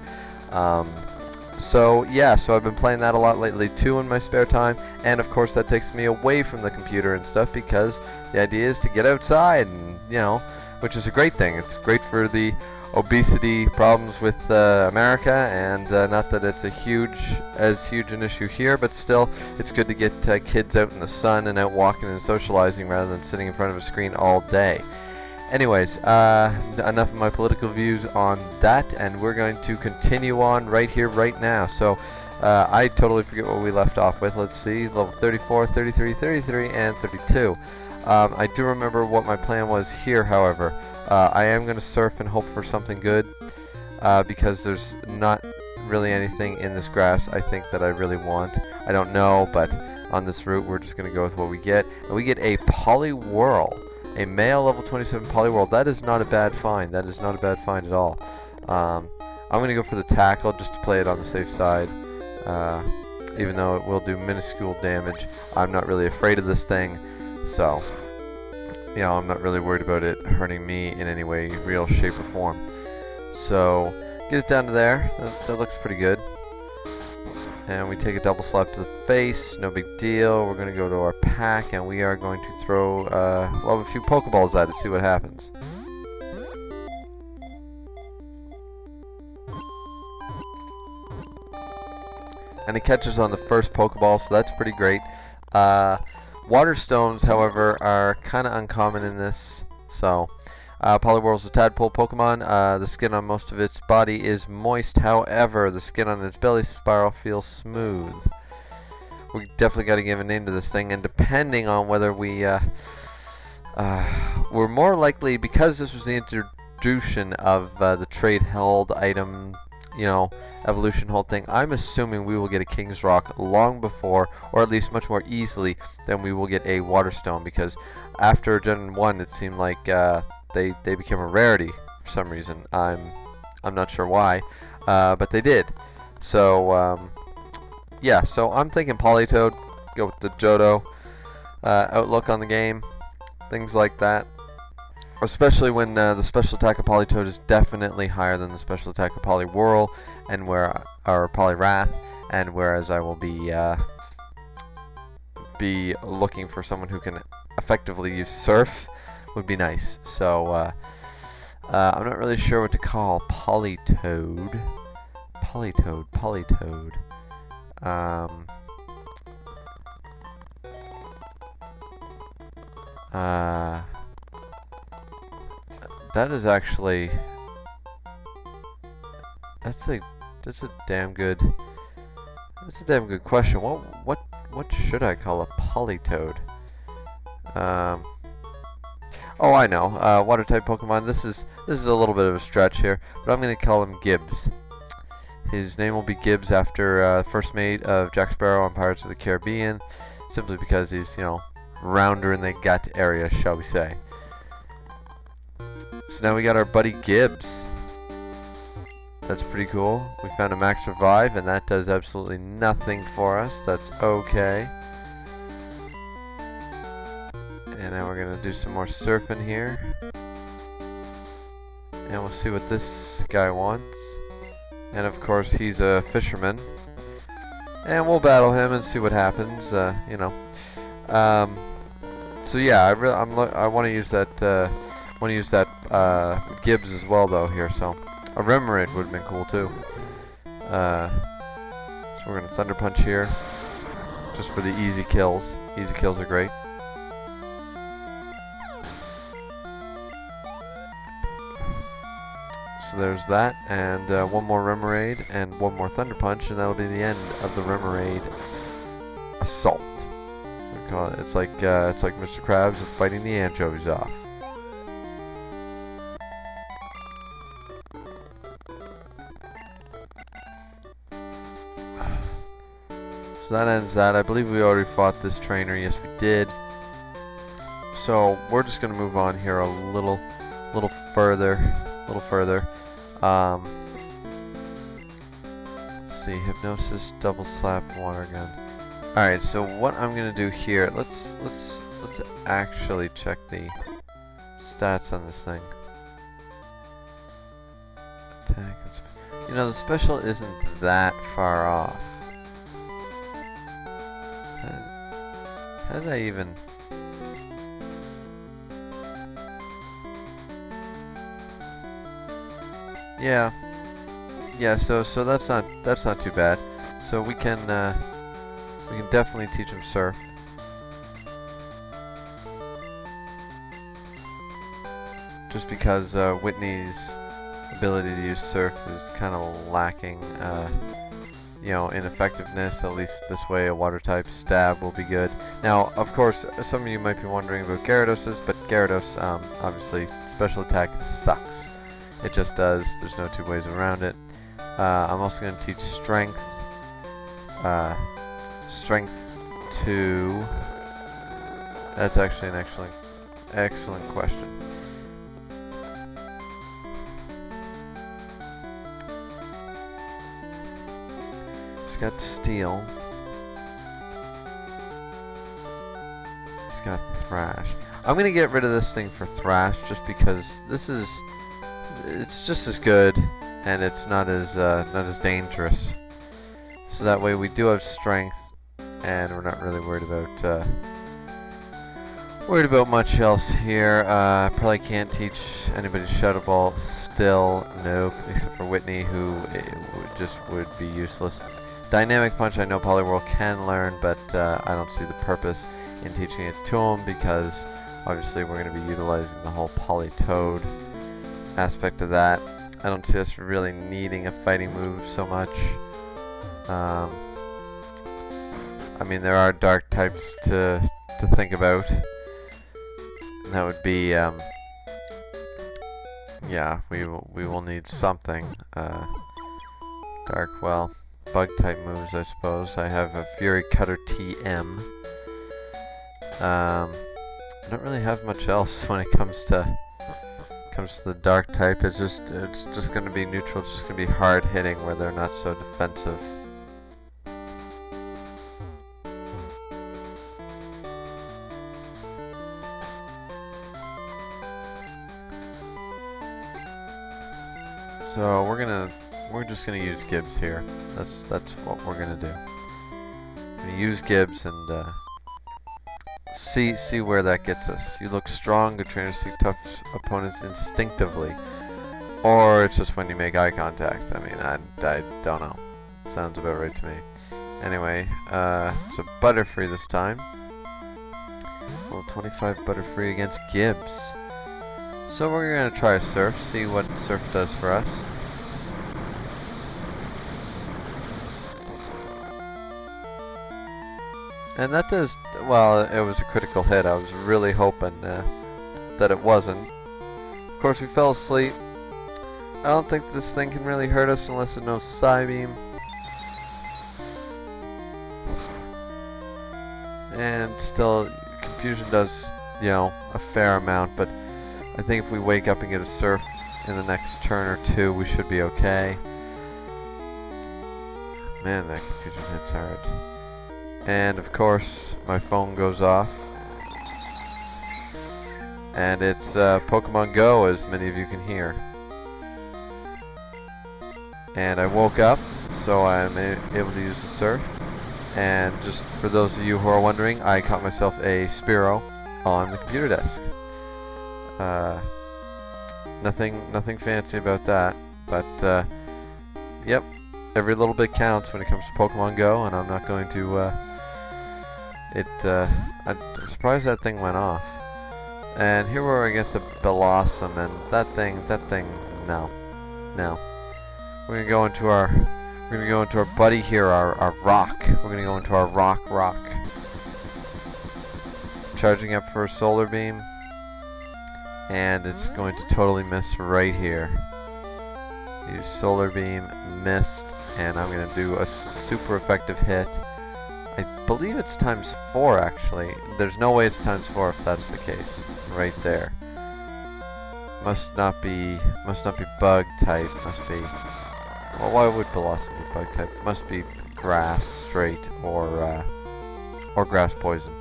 So I've been playing that a lot lately too in my spare time, and of course that takes me away from the computer and stuff, because the idea is to get outside, and which is a great thing. It's great for the obesity problems with America, and not that it's as huge an issue here, but still it's good to get kids out in the sun and out walking and socializing rather than sitting in front of a screen all day. Anyways, enough of my political views on that, and we're going to continue on right here, right now. So, I totally forget what we left off with. Let's see, level 34, 33, 33, and 32. I do remember what my plan was here, however. I am going to surf and hope for something good, because there's not really anything in this grass I think that I really want. I don't know, but on this route we're just going to go with what we get. And we get a Poliwhirl. A male level 27 Poliwhirl. That is not a bad find. That is not a bad find at all. I'm going to go for the tackle just to play it on the safe side. Even though it will do minuscule damage, I'm not really afraid of this thing. So, you know, I'm not really worried about it hurting me in any way, real shape or form. So, get it down to there. That looks pretty good. And we take a double slap to the face. No big deal. We're going to go to our pack, and we are going to throw well, a few Pokeballs at it to see what happens. And it catches on the first Pokeball, so that's pretty great. Water Stones, however, are kind of uncommon in this. So, Poliwhirl's a tadpole Pokemon. The skin on most of its body is moist. However, the skin on its belly spiral feels smooth. We definitely got to give a name to this thing, and depending on whether we're more likely, because this was the introduction of the trade held item, you know, evolution hold thing, I'm assuming we will get a King's Rock long before, or at least much more easily than we will get a Water Stone, because after Gen 1 it seemed like they became a rarity for some reason. I'm not sure why, but they did. So yeah, so I'm thinking Politoed, go with the Johto outlook on the game, things like that. Especially when the special attack of Politoed is definitely higher than the special attack of Poliwhirl, and or Poliwrath, and whereas I will be looking for someone who can effectively use Surf would be nice. So I'm not really sure what to call Politoed. That is actually that's a damn good question. What should I call a Politoed? Oh, I know. Water type Pokemon. This is a little bit of a stretch here, but I'm gonna call him Gibbs. His name will be Gibbs after first mate of Jack Sparrow on Pirates of the Caribbean, simply because he's, you know, rounder in the gut area, shall we say. So now we got our buddy Gibbs. That's pretty cool. We found a Max Revive, and that does absolutely nothing for us. That's okay. And now we're going to do some more surfing here. And we'll see what this guy wants. And of course, he's a fisherman. And we'll battle him and see what happens, you know. So yeah, I want to use that... Gibbs as well, though, here, so a Remoraid would have been cool too. So we're gonna Thunder Punch here, just for the easy kills. Easy kills are great. So there's that, and one more Remoraid and one more Thunder Punch, and that'll be the end of the Remoraid assault. We call it. It's like Mr. Krabs fighting the anchovies off. So that ends that. I believe we already fought this trainer. Yes, we did. So we're just gonna move on here a little further. Let's see, Hypnosis, Double Slap, Water Gun. All right. So what I'm gonna do here? Let's actually check the stats on this thing. Attack. You know, the special isn't that far off. How did I even... Yeah, so that's not too bad. So we can definitely teach him Surf. Just because Whitney's ability to use Surf is kind of lacking, you know, in effectiveness. At least this way a water type stab will be good. Now, of course, some of you might be wondering about Gyarados, but Gyarados, obviously, special attack sucks. It just does. There's no two ways around it. I'm also going to teach Strength. Strength 2. That's actually an excellent Excellent question. He's got steel. He's got thrash. I'm gonna get rid of this thing for thrash just because it's just as good and it's not as dangerous. So that way we do have strength and we're not really worried about much else here. Probably can't teach anybody Shadow Ball still, nope, except for Whitney, who would be useless. Dynamic Punch I know Poliwhirl can learn, but I don't see the purpose in teaching it to him because obviously we're going to be utilizing the whole Politoad aspect of that. I don't see us really needing a fighting move so much. I mean, there are dark types to think about. And that would be, yeah, we will need something. Dark, well, bug type moves, I suppose. I have a Fury Cutter TM. I don't really have much else when it comes to the dark type. It's just going to be neutral. It's just going to be hard hitting where they're not so defensive. So we're just gonna use Gibbs here. That's what we're gonna do. We're gonna use Gibbs and see where that gets us. You look strong. Good trainers seek tough opponents instinctively, or it's just when you make eye contact. I mean, I don't know. Sounds about right to me. Anyway, so Butterfree this time. Well, 25 Butterfree against Gibbs. So we're gonna try Surf, see what Surf does for us. And that does, well, it was a critical hit. I was really hoping that it wasn't. Of course, we fell asleep. I don't think this thing can really hurt us unless it knows Psybeam. And still, Confusion does, you know, a fair amount, but I think if we wake up and get a Surf in the next turn or two, we should be okay. Man, that Confusion hits hard. And of course, my phone goes off. And it's Pokemon Go, as many of you can hear. And I woke up, so I'm able to use the Surf. And just for those of you who are wondering, I caught myself a Spearow on the computer desk. Nothing fancy about that, but yep, every little bit counts when it comes to Pokemon Go, and I'm not going to. I'm surprised that thing went off. And here we're against a Blossom, and that thing, no. We're gonna go into our buddy here, our Rock. We're gonna go into our Rock. Charging up for a Solar Beam. And it's going to totally miss right here. Use Solar Beam, missed, and I'm going to do a super effective hit. I believe it's ×4 actually. There's no way it's ×4 if that's the case. Right there. Must not be bug type. Must be. Well, why would Blossom be bug type? Must be grass straight or grass poison.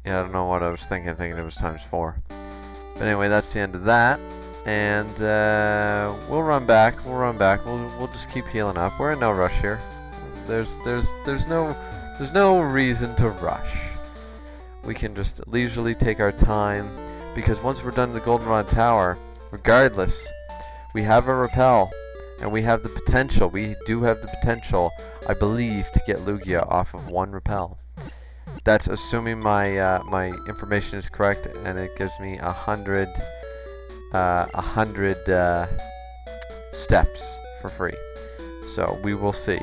Yeah, I don't know what I was thinking it was ×4. But anyway, that's the end of that. And we'll run back. We'll just keep healing up. We're in no rush here. There's no reason to rush. We can just leisurely take our time, because once we're done the Goldenrod Tower, regardless, we have a repel, and we have the potential. We do have the potential, I believe, to get Lugia off of 1 repel. That's assuming my my information is correct, and it gives me 100 steps for free. So we will see.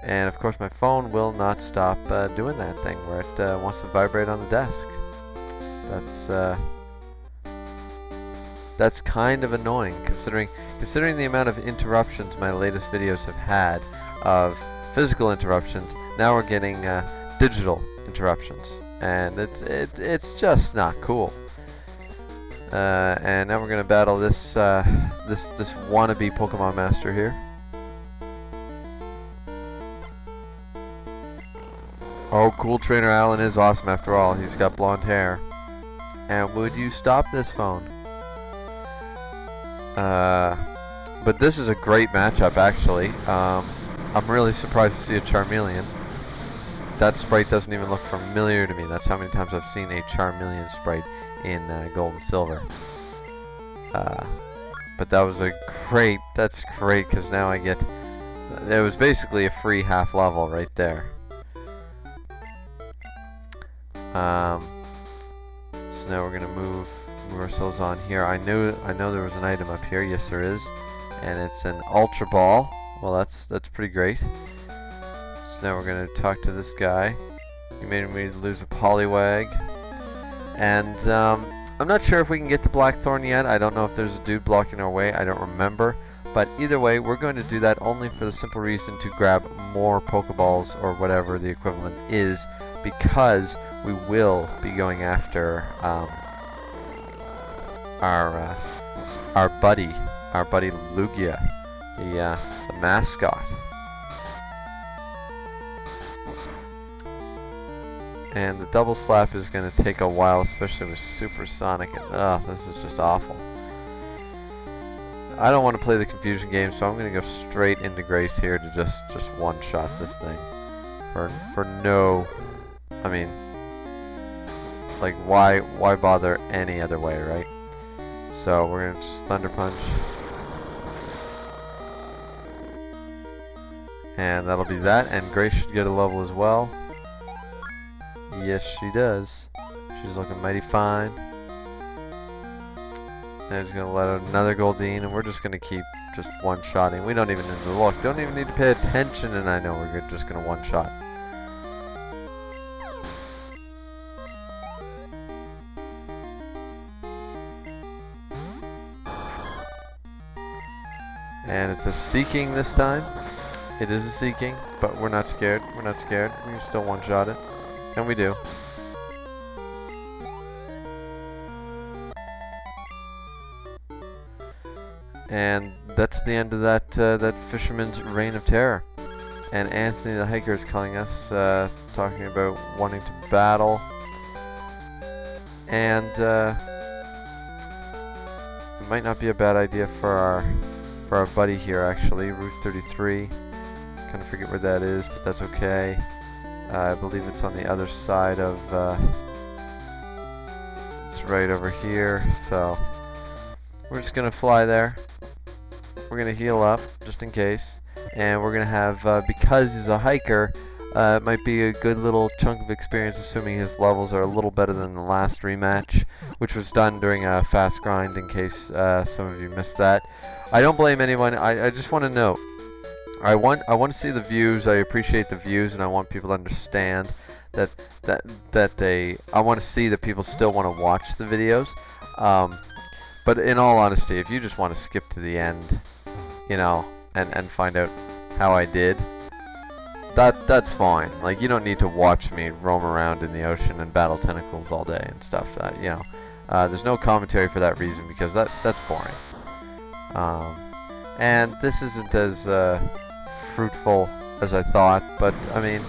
And of course, my phone will not stop doing that thing where it wants to vibrate on the desk. That's kind of annoying, considering the amount of interruptions my latest videos have had of physical interruptions. Now we're getting digital interruptions. and it's just not cool. And now we're gonna battle this this wannabe Pokemon Master here. Oh, cool trainer Alan is awesome after all. He's got blonde hair. And would you stop this phone? But this is a great matchup, actually. I'm really surprised to see a Charmeleon. That sprite doesn't even look familiar to me. That's how many times I've seen a Charmeleon sprite in Gold and Silver. But that was a great, that's great, because now I get, it was basically a free half level right there. So now we're gonna move ourselves on here. I know there was an item up here. Yes, there is, and it's an Ultra Ball. Well, that's pretty great. So now we're gonna talk to this guy. He made me lose a Poliwag, and I'm not sure if we can get to Blackthorn yet. I don't know if there's a dude blocking our way. I don't remember. But either way, we're going to do that only for the simple reason to grab more Pokeballs or whatever the equivalent is, because we will be going after our buddy Lugia, the mascot. And the double slap is going to take a while, especially with Supersonic. And this is just awful. I don't want to play the confusion game, so I'm going to go straight into Grace here to just one-shot this thing. For no, I mean, like why bother any other way, right? So we're going to just Thunder Punch. And that'll be that, and Grace should get a level as well. Yes, she does. She's looking mighty fine. And he's going to let out another Goldeen, and we're just going to keep just one-shotting. We don't even need to look. Don't even need to pay attention, and I know we're just going to one-shot. And it's a Seeking this time. It is a Seeking, but we're not scared. We're not scared. We can still one-shot it. And we do. And that's the end of that that Fisherman's Reign of Terror. And Anthony the Hiker is calling us, talking about wanting to battle. And it might not be a bad idea for our buddy here, actually, Route 33. Kind of forget where that is, but that's okay. I believe it's on the other side of, it's right over here, so we're just going to fly there. We're going to heal up, just in case, and we're going to have, because he's a hiker, it might be a good little chunk of experience, assuming his levels are a little better than the last rematch, which was done during a fast grind, in case some of you missed that. I don't blame anyone. I just want to note, I want to see the views. I appreciate the views, and I want people to understand that I want to see that people still want to watch the videos. But in all honesty, if you just want to skip to the end, you know, and find out how I did, that's fine. Like, you don't need to watch me roam around in the ocean and battle tentacles all day and stuff. You know, there's no commentary for that reason, because that's boring. And this isn't as fruitful as I thought, but I mean,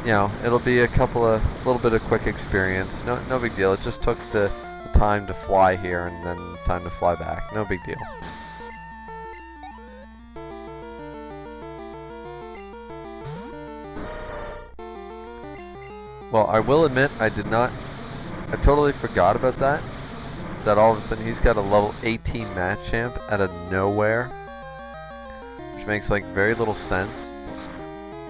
you know, it'll be a little bit of quick experience. No big deal. It just took the time to fly here and then time to fly back. No big deal. Well, I will admit I totally forgot about that. That all of a sudden he's got a level 18 Machamp out of nowhere, which makes like very little sense.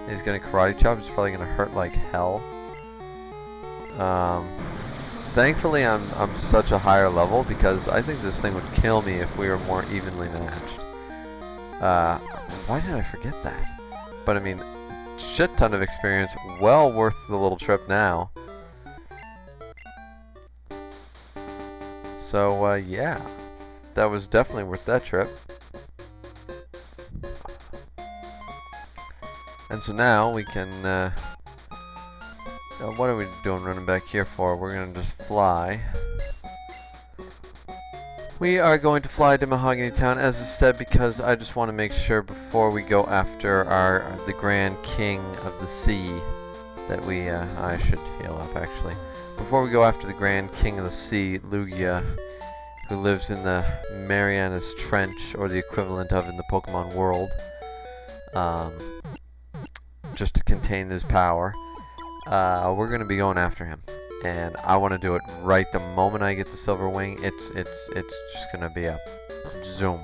He's gonna Karate Chop. It's probably gonna hurt like hell. Thankfully, I'm such a higher level, because I think this thing would kill me if we were more evenly matched. Why did I forget that? But I mean, shit ton of experience, well worth the little trip now. So yeah, that was definitely worth that trip. And so now we can what are we doing running back here for? We're gonna just fly. We are going to fly to Mahogany Town, as I said, because I just want to make sure before we go after the Grand King of the Sea that we, I should heal up actually. Before we go after the Grand King of the Sea, Lugia, who lives in the Mariana's Trench, or the equivalent of in the Pokemon world, just to contain his power, we're going to be going after him. And I want to do it right the moment I get the Silver Wing. It's just going to be a zoom,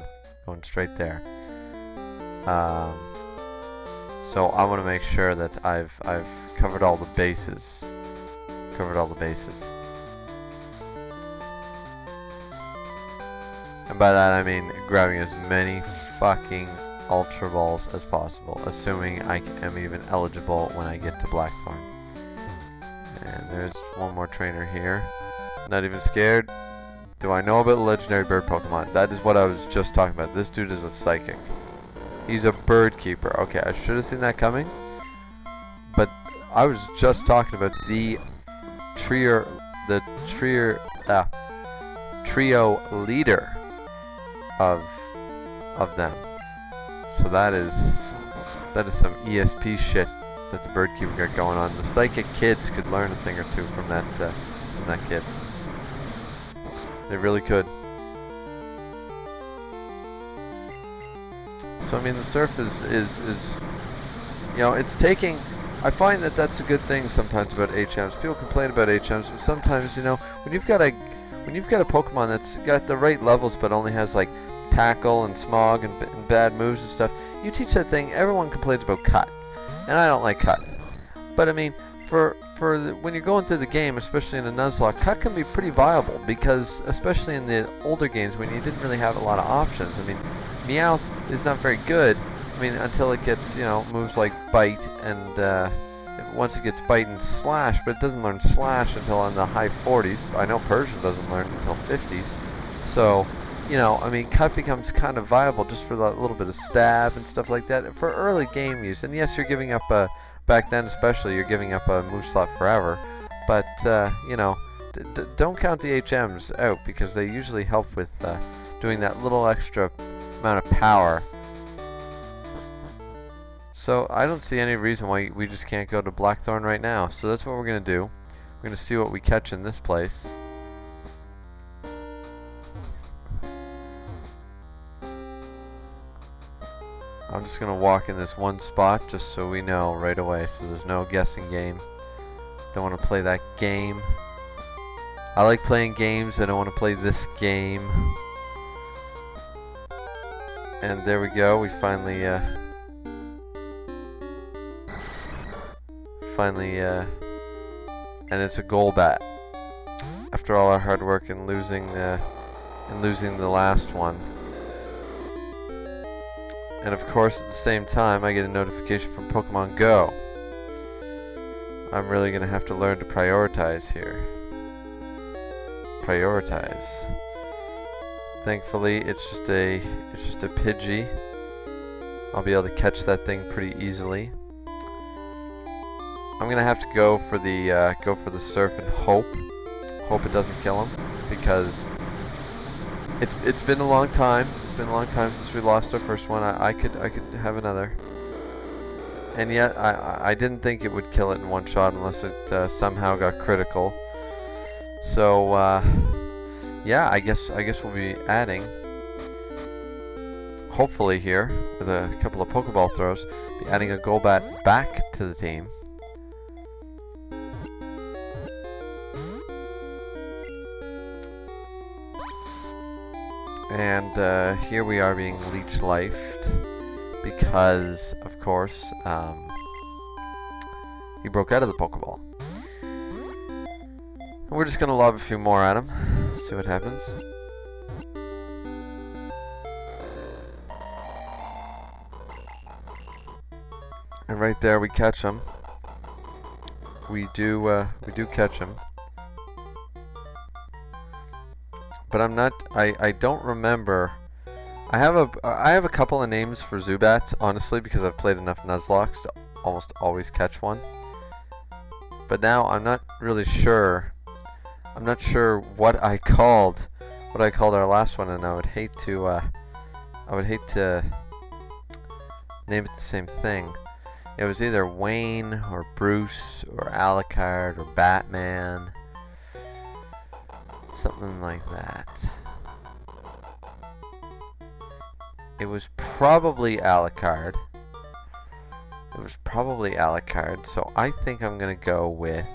going straight there. So I want to make sure that I've covered all the bases. And by that I mean grabbing as many fucking Ultra Balls as possible, assuming I am even eligible when I get to Blackthorn. And there's one more trainer here. Not even scared. Do I know about the legendary bird Pokemon? That is what I was just talking about. This dude is a psychic. He's a bird keeper. Okay, I should have seen that coming. But I was just talking about the trio leader of them. So that is some ESP shit that the bird keeper got going on. The psychic kids could learn a thing or two from that kid. They really could. So I mean, the surf is you know, it's taking. I find that that's a good thing sometimes about HMs. People complain about HMs, but sometimes, you know, when you've got a Pokemon that's got the right levels but only has like tackle and smog and bad moves and stuff, you teach that thing. Everyone complains about cut. And I don't like cut. But I mean, when you're going through the game, especially in a Nuzlocke, cut can be pretty viable, because especially in the older games when you didn't really have a lot of options. I mean, Meowth is not very good. I mean, until it gets, you know, moves like Bite and once it gets Bite and Slash, but it doesn't learn Slash until in the high 40s. I know Persian doesn't learn until 50s. So, you know, I mean, cut becomes kind of viable just for that little bit of stab and stuff like that for early game use. And yes, you're giving up back then especially, you're giving up a move slot forever. But you know, don't count the HMs out, because they usually help with doing that little extra amount of power. So I don't see any reason why we just can't go to Blackthorn right now. So that's what we're gonna do. We're gonna see what we catch in this place. I'm just going to walk in this one spot just so we know right away, so there's no guessing game. Don't want to play that game. I like playing games, I don't want to play this game. And there we go, we finally and it's a Golbat. After all our hard work and losing the last one. And of course, at the same time, I get a notification from Pokemon Go. I'm really gonna have to learn to prioritize here. Prioritize. Thankfully, it's just a Pidgey. I'll be able to catch that thing pretty easily. I'm gonna have to go for the surf and hope it doesn't kill him, because it's been a long time. It's been a long time since we lost our first one. I could have another. And yet I didn't think it would kill it in one shot unless it somehow got critical. So yeah, I guess we'll be adding, hopefully here with a couple of Pokeball throws, be adding a Golbat back to the team. And here we are being leech-lifed because, of course, he broke out of the Pokeball. And we're just going to lob a few more at him, see what happens. And right there we catch him. We do catch him. But I'm not. I don't remember. I have a couple of names for Zubats, honestly, because I've played enough Nuzlocke to almost always catch one. but now I'm not really sure. I'm not sure what I called our last one, and I would hate to name it the same thing. It was either Wayne or Bruce or Alucard or Batman, something like that. It was probably Alucard. So I think I'm gonna go with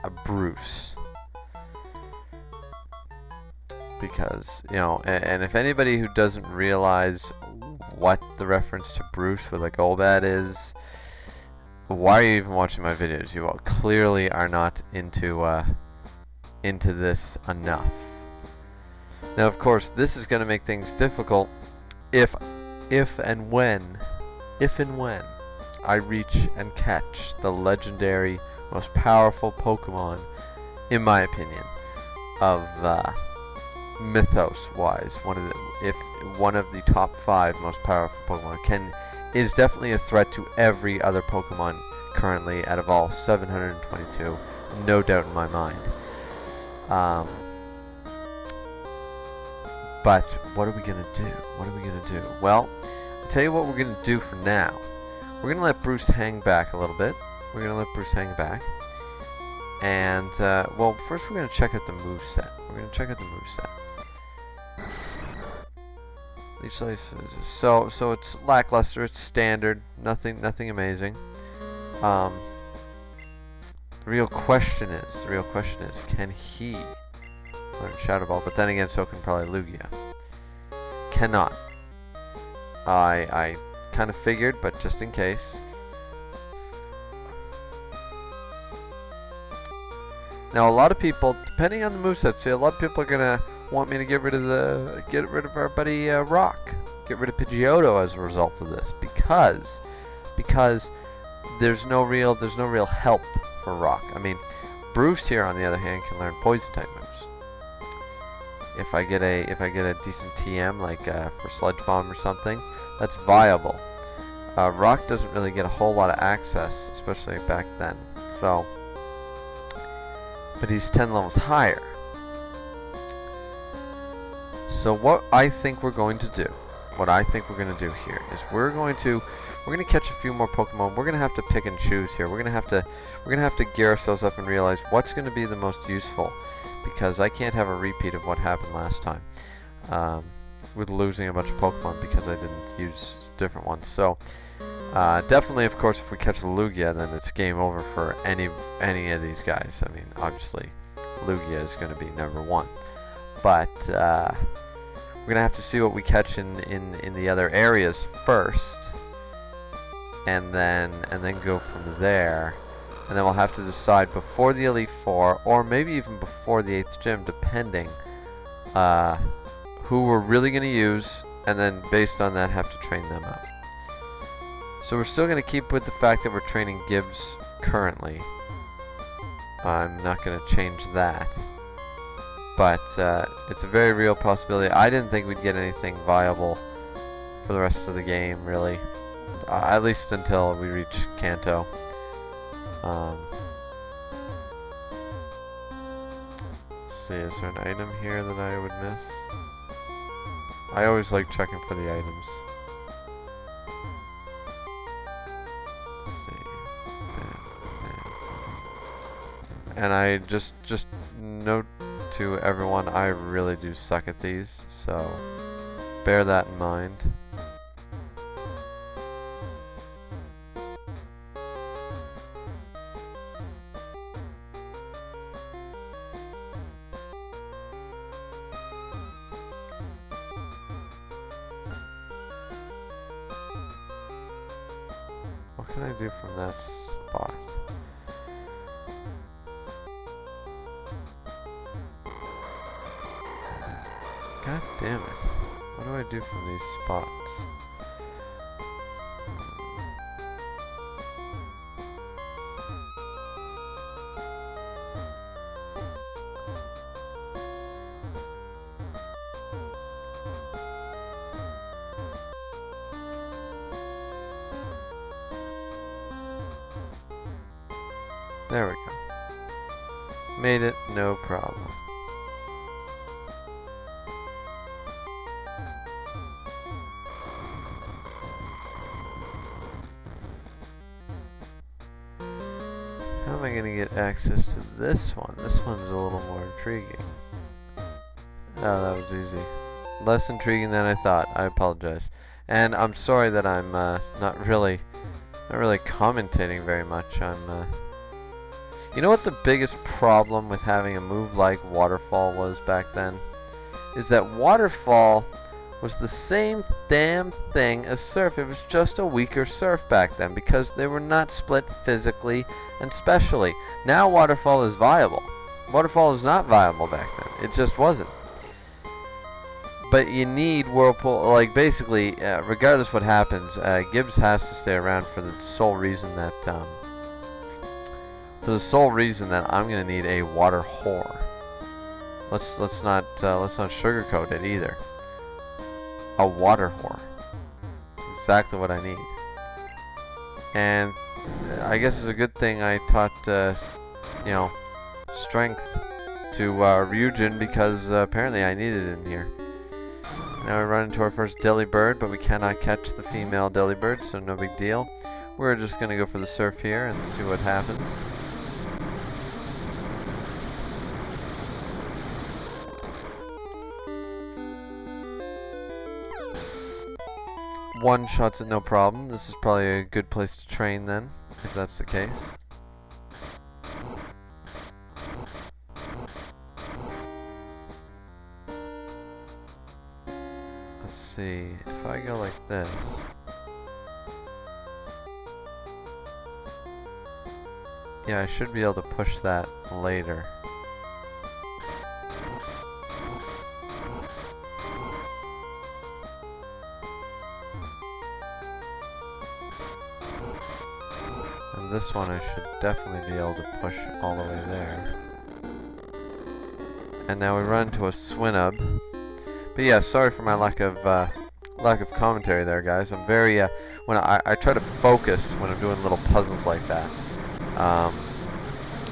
a Bruce. Because, you know, and if anybody who doesn't realize what the reference to Bruce with a Golbat is, why are you even watching my videos? You all clearly are not into this enough. Now, of course, this is going to make things difficult if and when I reach and catch the legendary, most powerful Pokemon, in my opinion, of Mythos-wise, one of the top 5 most powerful Pokemon, is definitely a threat to every other Pokemon currently out of all 722, no doubt in my mind. But what are we gonna do? Well, I'll tell you what we're gonna do for now. We're gonna let Bruce hang back a little bit. And well, first we're gonna check out the moveset. Each life is so it's lackluster. It's standard. Nothing amazing. The real question is, can he learn Shadow Ball? But then again, so can probably Lugia. Cannot. I kind of figured, but just in case. Now, a lot of people, depending on the moveset, see, a lot of people are gonna want me to get rid of our buddy Rock, get rid of Pidgeotto as a result of this, because there's no real help for Rock. I mean, Bruce here, on the other hand, can learn Poison type moves. If I get a decent TM like for Sludge Bomb or something, that's viable. Rock doesn't really get a whole lot of access, especially back then. So, but he's 10 levels higher. So what I think we're going to do here is we're going to catch a few more Pokemon. We're going to have to pick and choose here. We're going to have to gear ourselves up and realize what's going to be the most useful, because I can't have a repeat of what happened last time with losing a bunch of Pokemon because I didn't use different ones. So definitely, of course, if we catch Lugia, then it's game over for any of these guys. I mean, obviously, Lugia is going to be number 1, but we're gonna have to see what we catch in the other areas first, and then go from there, and then we'll have to decide before the Elite Four, or maybe even before the 8th gym, depending who we're really gonna use, and then based on that have to train them up. So we're still gonna keep with the fact that we're training Gibbs currently. I'm not gonna change that. But it's a very real possibility. I didn't think we'd get anything viable for the rest of the game, really. At least until we reach Kanto. Let's see, is there an item here that I would miss? I always like checking for the items. Let's see. And I just note to everyone, I really do suck at these, so bear that in mind. What can I do from that spot? God damn it. What do I do from these spots? There we go. Made it, no problem. How am I going to get access to this one? This one's a little more intriguing. Oh, that was easy. Less intriguing than I thought. I apologize. And I'm sorry that I'm not really commentating very much. You know what the biggest problem with having a move like Waterfall was back then? Is that Waterfall was the same damn thing as Surf. It was just a weaker Surf back then because they were not split physically and specially. Now Waterfall is viable. Waterfall was not viable back then. It just wasn't. But you need Whirlpool, like basically, regardless what happens, Gibbs has to stay around for the sole reason that I'm gonna need a water whore. Let's not sugarcoat it either. A water whore. Exactly what I need. And I guess it's a good thing I taught strength to Ryujin because apparently I needed it in here. Now we run into our first Delibird, but we cannot catch the female Delibird, so no big deal. We're just gonna go for the Surf here and see what happens. One shots it no problem. This is probably a good place to train then, if that's the case. Let's see, if I go like this. Yeah, I should be able to push that later. And this one I should definitely be able to push all the way there. And now we run to a Swinub. But yeah, sorry for my lack of commentary there, guys. I'm very when I try to focus when I'm doing little puzzles like that,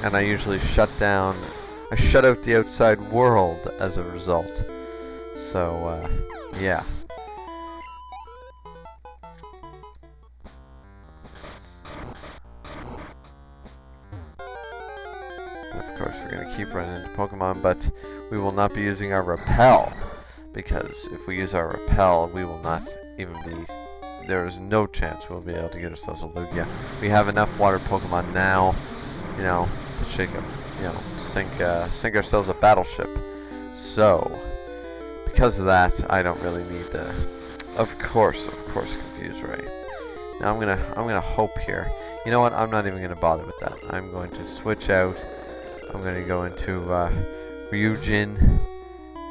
and I usually shut out the outside world as a result. So yeah. And of course, we're gonna keep running into Pokemon, but we will not be using our Repel. Because if we use our Repel, we will not even be... There is no chance we'll be able to get ourselves a Lugia. We have enough water Pokemon now, to shake up, sink ourselves a battleship. So, because of that, I don't really need to... Of course, Confuse Ray. Now I'm gonna hope here. You know what? I'm not even gonna bother with that. I'm going to switch out. I'm gonna go into Ryujin.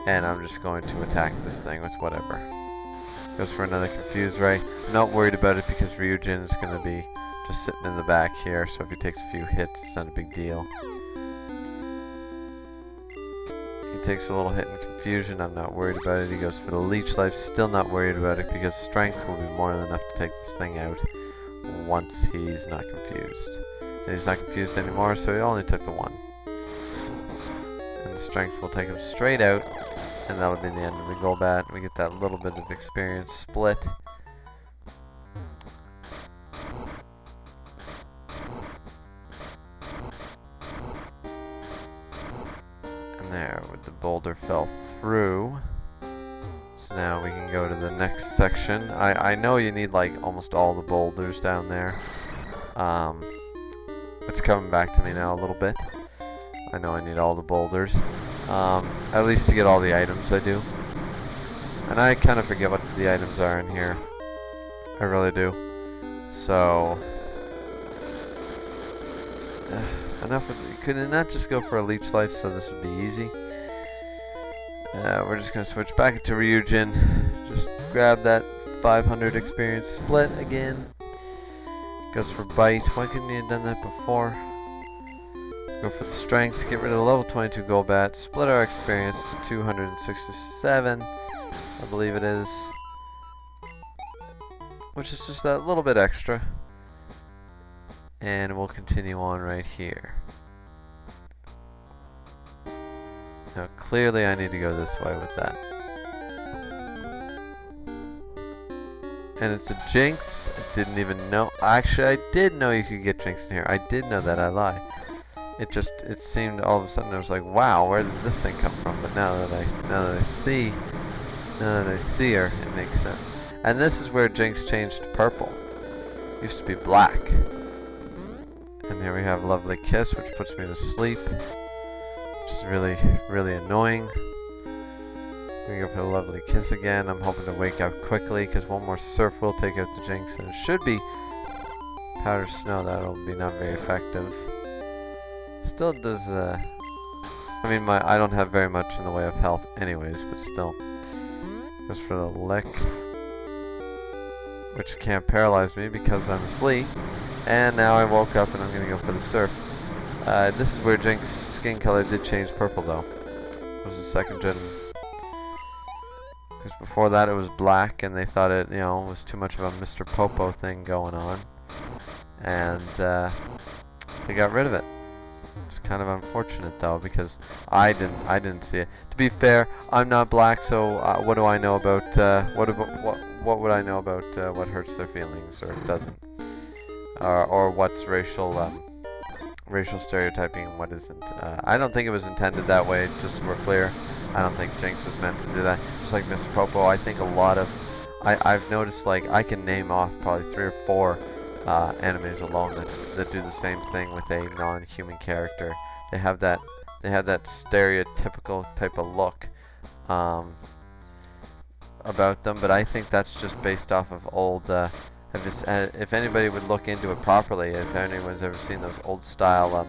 And I'm just going to attack this thing with whatever. Goes for another Confuse Ray. I'm not worried about it because Ryujin is going to be just sitting in the back here. So if he takes a few hits, it's not a big deal. He takes a little hit in Confusion. I'm not worried about it. He goes for the Leech Life. Still not worried about it because Strength will be more than enough to take this thing out once he's not confused. And he's not confused anymore, so he only took the one. And the Strength will take him straight out. And that'll be the end of the Golbat. We get that little bit of experience split. And there, with the boulder fell through. So now we can go to the next section. I know you need like almost all the boulders down there. It's coming back to me now a little bit. I know I need all the boulders. At least to get all the items I do. And I kind of forget what the items are in here. I really do. So... enough of... Could it not just go for a Leech Life so this would be easy? We're just going to switch back to Ryujin. Just grab that 500 experience split again. Goes for Bite. Why couldn't you have done that before? Go for the Strength, get rid of the level 22 Golbat, split our experience to 267, I believe it is. Which is just that little bit extra. And we'll continue on right here. Now clearly I need to go this way with that. And it's a Jinx. I didn't even know. Actually, I did know you could get Jinx in here. I did know that. I lied. It seemed all of a sudden I was like, wow, where did this thing come from? But now that I see her, it makes sense. And this is where Jinx changed to purple. It used to be black. And here we have Lovely Kiss, which puts me to sleep, which is really, really annoying. We're gonna go for the Lovely Kiss again. I'm hoping to wake up quickly because one more Surf will take out the Jinx, and it should be Powder Snow. That'll be not very effective. Still does. I mean, I don't have very much in the way of health, anyways, but still. Goes for the Lick, which can't paralyze me because I'm asleep. And now I woke up and I'm gonna go for the Surf. This is where Jinx's skin color did change purple, though. It was the second gen. Because before that it was black, and they thought it, was too much of a Mr. Popo thing going on, and they got rid of it. It's kind of unfortunate though, because I didn't see it. To be fair, I'm not black, so what do I know about what would I know about what hurts their feelings or doesn't, or what's racial stereotyping and what isn't. I don't think it was intended that way. Just so we're clear. I don't think Jinx was meant to do that. Just like Mr. Popo, I think a lot of... I've noticed, like, I can name off probably 3 or 4 animes alone that do the same thing with a non-human character. They have that stereotypical type of look about them, but I think that's just based off of old... if anybody would look into it properly, if anyone's ever seen those old style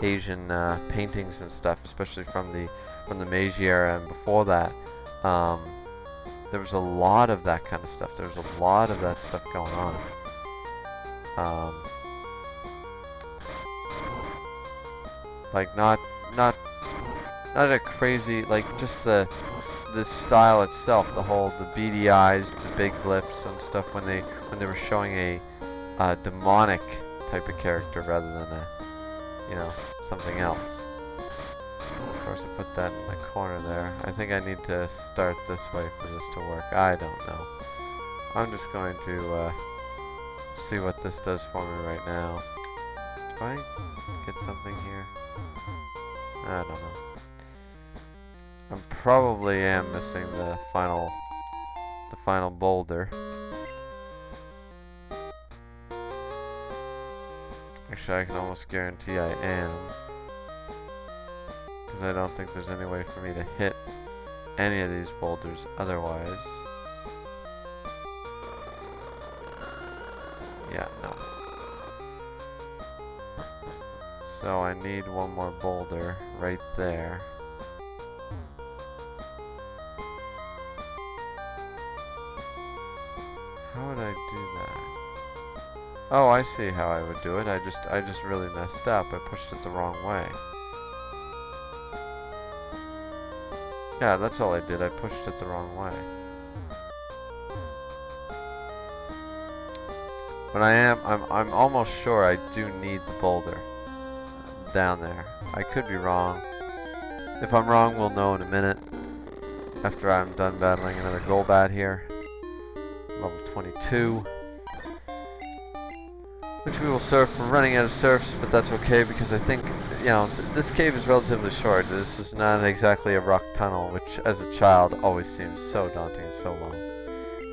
Asian paintings and stuff, especially from the Meiji era and before that, there was a lot of that kind of stuff. There was a lot of that stuff going on. Like not a crazy, like just the style itself, the beady eyes, the big lips and stuff when they were showing a demonic type of character rather than a something else. Of course, I put that in the corner there. I think I need to start this way for this to work. I don't know. I'm just going to see what this does for me right now. Do I get something here? I don't know. I probably am missing the final boulder. Actually, I can almost guarantee I am. Because I don't think there's any way for me to hit any of these boulders otherwise. Yeah, no. So I need one more boulder right there. How would I do that? Oh, I see how I would do it. I just really messed up. I pushed it the wrong way. Yeah, that's all I did. I pushed it the wrong way. But I'm almost sure I do need the boulder down there. I could be wrong. If I'm wrong, we'll know in a minute. After I'm done battling another Golbat here. Level 22. Which we will surf. We're running out of surfs, but that's okay because I think, this cave is relatively short. This is not exactly a rock tunnel, which as a child always seems so daunting and so long.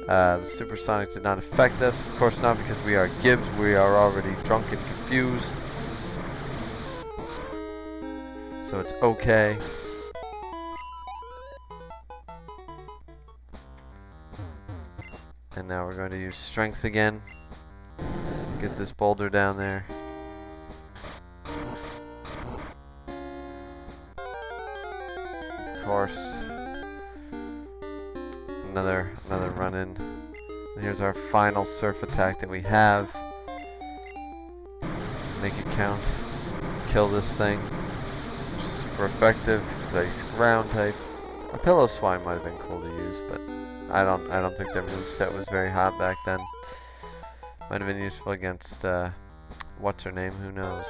The supersonic did not affect us. Of course not, because we are Gibbs. We are already drunk and confused. So it's okay. And now we're going to use strength again. Get this boulder down there. Of course. Another run in. And here's our final surf attack that we have. Make it count. Kill this thing. Super effective because it's ground type. A Pillow Swine might have been cool to use, but I don't think their moveset was very hot back then. Might have been useful against What's her name? Who knows?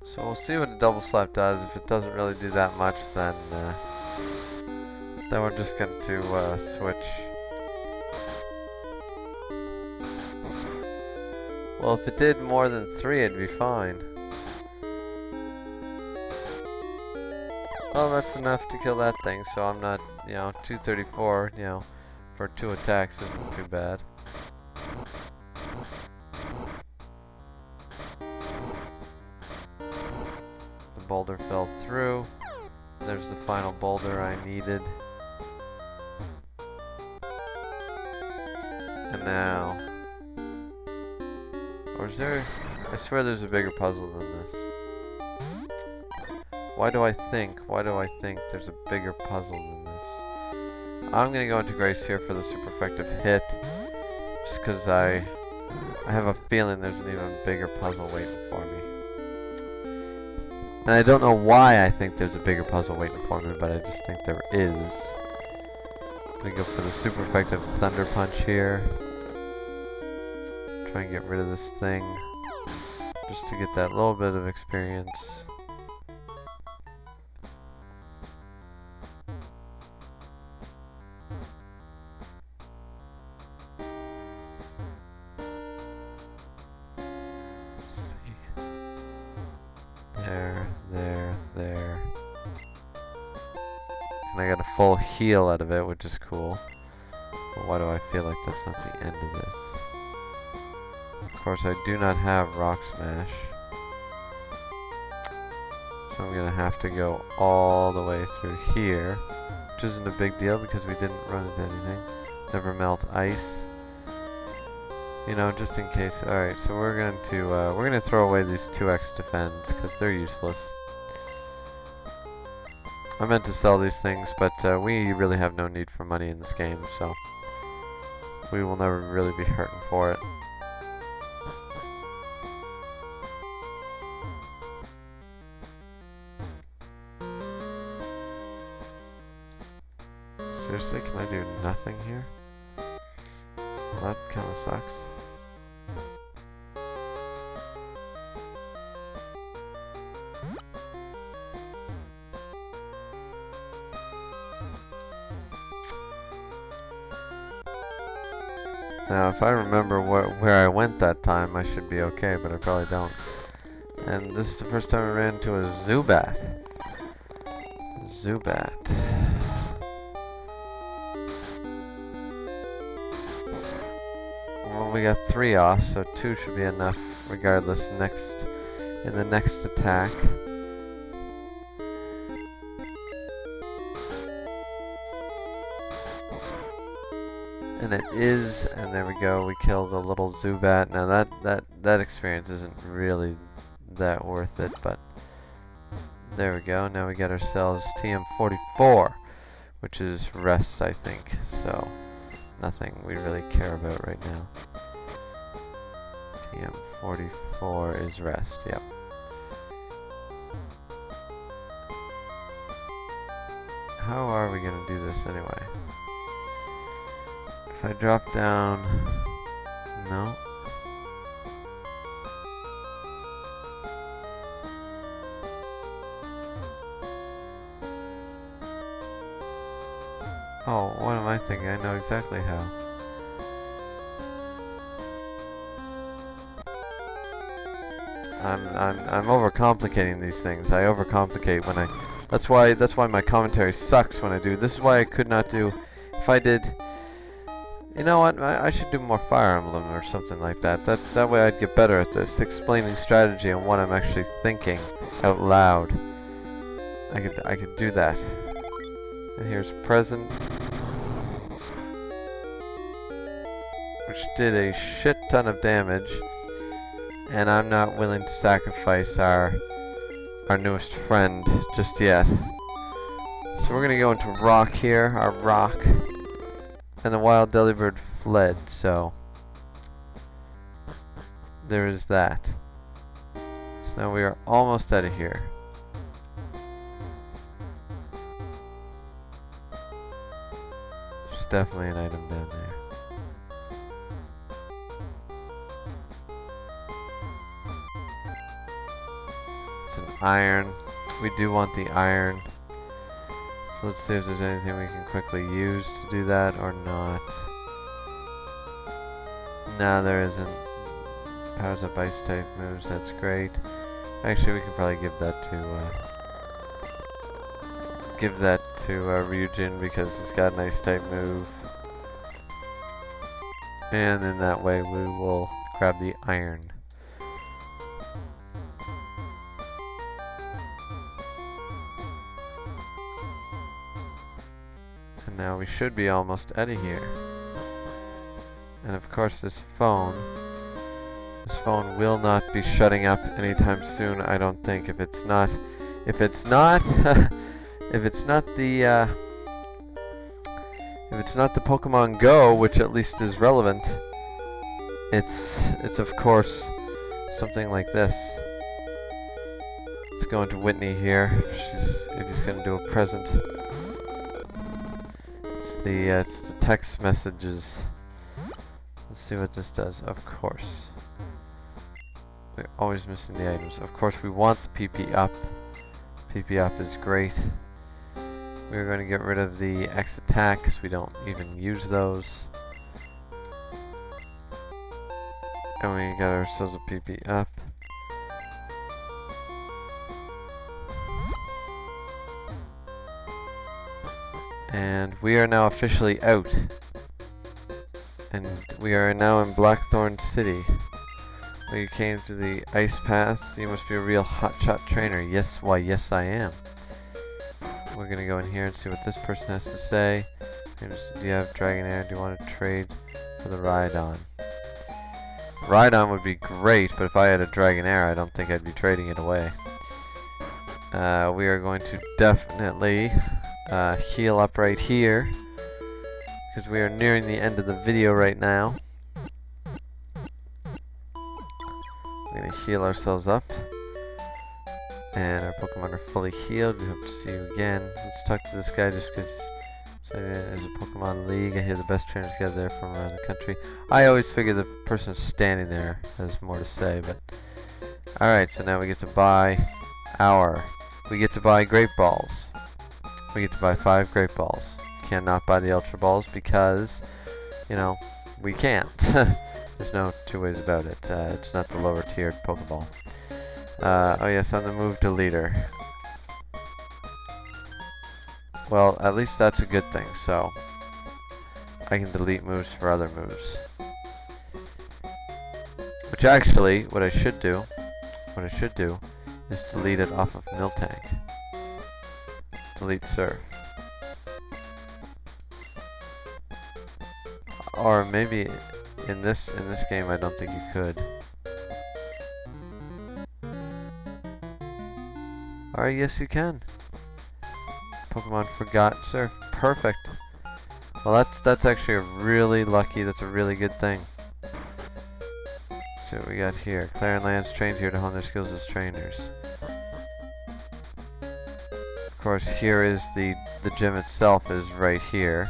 So we'll see what a double slap does. If it doesn't really do that much, then we're just going to switch. Well, if it did more than 3, it'd be fine. Well, that's enough to kill that thing, so I'm not, 234, for 2 attacks isn't too bad. The boulder fell through. There's the final boulder I needed. And now... Or is there... I swear there's a bigger puzzle than this. Why do I think there's a bigger puzzle than this? I'm gonna go into Grace here for the super effective hit. Just because I have a feeling there's an even bigger puzzle waiting for me. And I don't know why I think there's a bigger puzzle waiting for me, but I just think there is. I'm gonna go for the super effective Thunder Punch here. Try and get rid of this thing. Just to get that little bit of experience. There. And I got a full heal out of it, which is cool. But why do I feel like that's not the end of this? Of course, I do not have Rock Smash. So I'm gonna have to go all the way through here. Which isn't a big deal because we didn't run into anything. Never melt ice. Just in case. Alright, so we're gonna throw away these 2x defends because they're useless. I meant to sell these things, but we really have no need for money in this game, so we will never really be hurting for it. Seriously, can I do nothing here? Well, that kind of sucks. Now, if I remember where I went that time, I should be okay, but I probably don't. And this is the first time I ran into a Zubat. Well, we got 3 off, so 2 should be enough regardless in the next attack. And it is, and there we go, we killed a little Zubat. Now that experience isn't really that worth it, but there we go. Now we get ourselves TM44, which is rest, I think. So nothing we really care about right now. TM44 is rest, yep. How are we gonna do this anyway? If I drop down, no. Oh, what am I thinking? I know exactly how. I'm overcomplicating these things. I overcomplicate when I. That's why my commentary sucks when I do. This is why I could not do. If I did. You know what? I should do more Fire Emblem or something like that. That way I'd get better at this, explaining strategy and what I'm actually thinking out loud. I could do that. And here's present, which did a shit ton of damage, and I'm not willing to sacrifice our newest friend just yet. So we're gonna go into rock here, our rock. And the wild Delibird fled, so there is that. So now we are almost out of here. definitely an item down there. It's an iron. We do want the iron. So let's see if there's anything we can quickly use to do that or not. No, there isn't. Powers up ice type moves, that's great. Actually, we can probably give that to Ryujin because it's got an ice type move. And in that way we will grab the iron. And now we should be almost out of here. And of course this phone will not be shutting up anytime soon, I don't think. If it's not the Pokemon Go, which at least is relevant, it's of course something like this. Let's go into Whitney here. If he's gonna do a present. It's the text messages. Let's see what this does. Of course. We're always missing the items. Of course, we want the PP up. PP up is great. We're going to get rid of the X attack because we don't even use those. And we got ourselves a PP up. And we are now officially out. And we are now in Blackthorn City. You came to the ice path. You must be a real hotshot trainer. Yes, why yes I am. We're gonna go in here and see what this person has to say. Do you have Dragonair? Do you want to trade for the Rhydon? Rhydon would be great, but if I had a Dragonair, I don't think I'd be trading it away. We are going to definitely heal up right here, because we are nearing the end of the video right now. We're going to heal ourselves up. And our Pokemon are fully healed. We hope to see you again. Let's talk to this guy just because there's a Pokemon League. I hear the best trainers get there from around the country. I always figure the person standing there has more to say, but... Alright, so now we get to buy we get to buy Great Balls. We get to buy 5 Great Balls. Cannot buy the Ultra Balls because, you know, we can't. There's no two ways about it. It's not the lower tiered Pokeball. Oh yes, I'm the move deleter. Well, at least that's a good thing, so I can delete moves for other moves. Which actually, what I should do is delete it off of Miltank. Delete Surf. Or maybe in this game I don't think you could. Alright, yes you can. Pokemon forgot Surf. Perfect. Well, that's actually a really lucky, that's a really good thing. Let's see what we got here. Claire and Lance trained here to hone their skills as trainers. Of course, here is the gym itself is right here.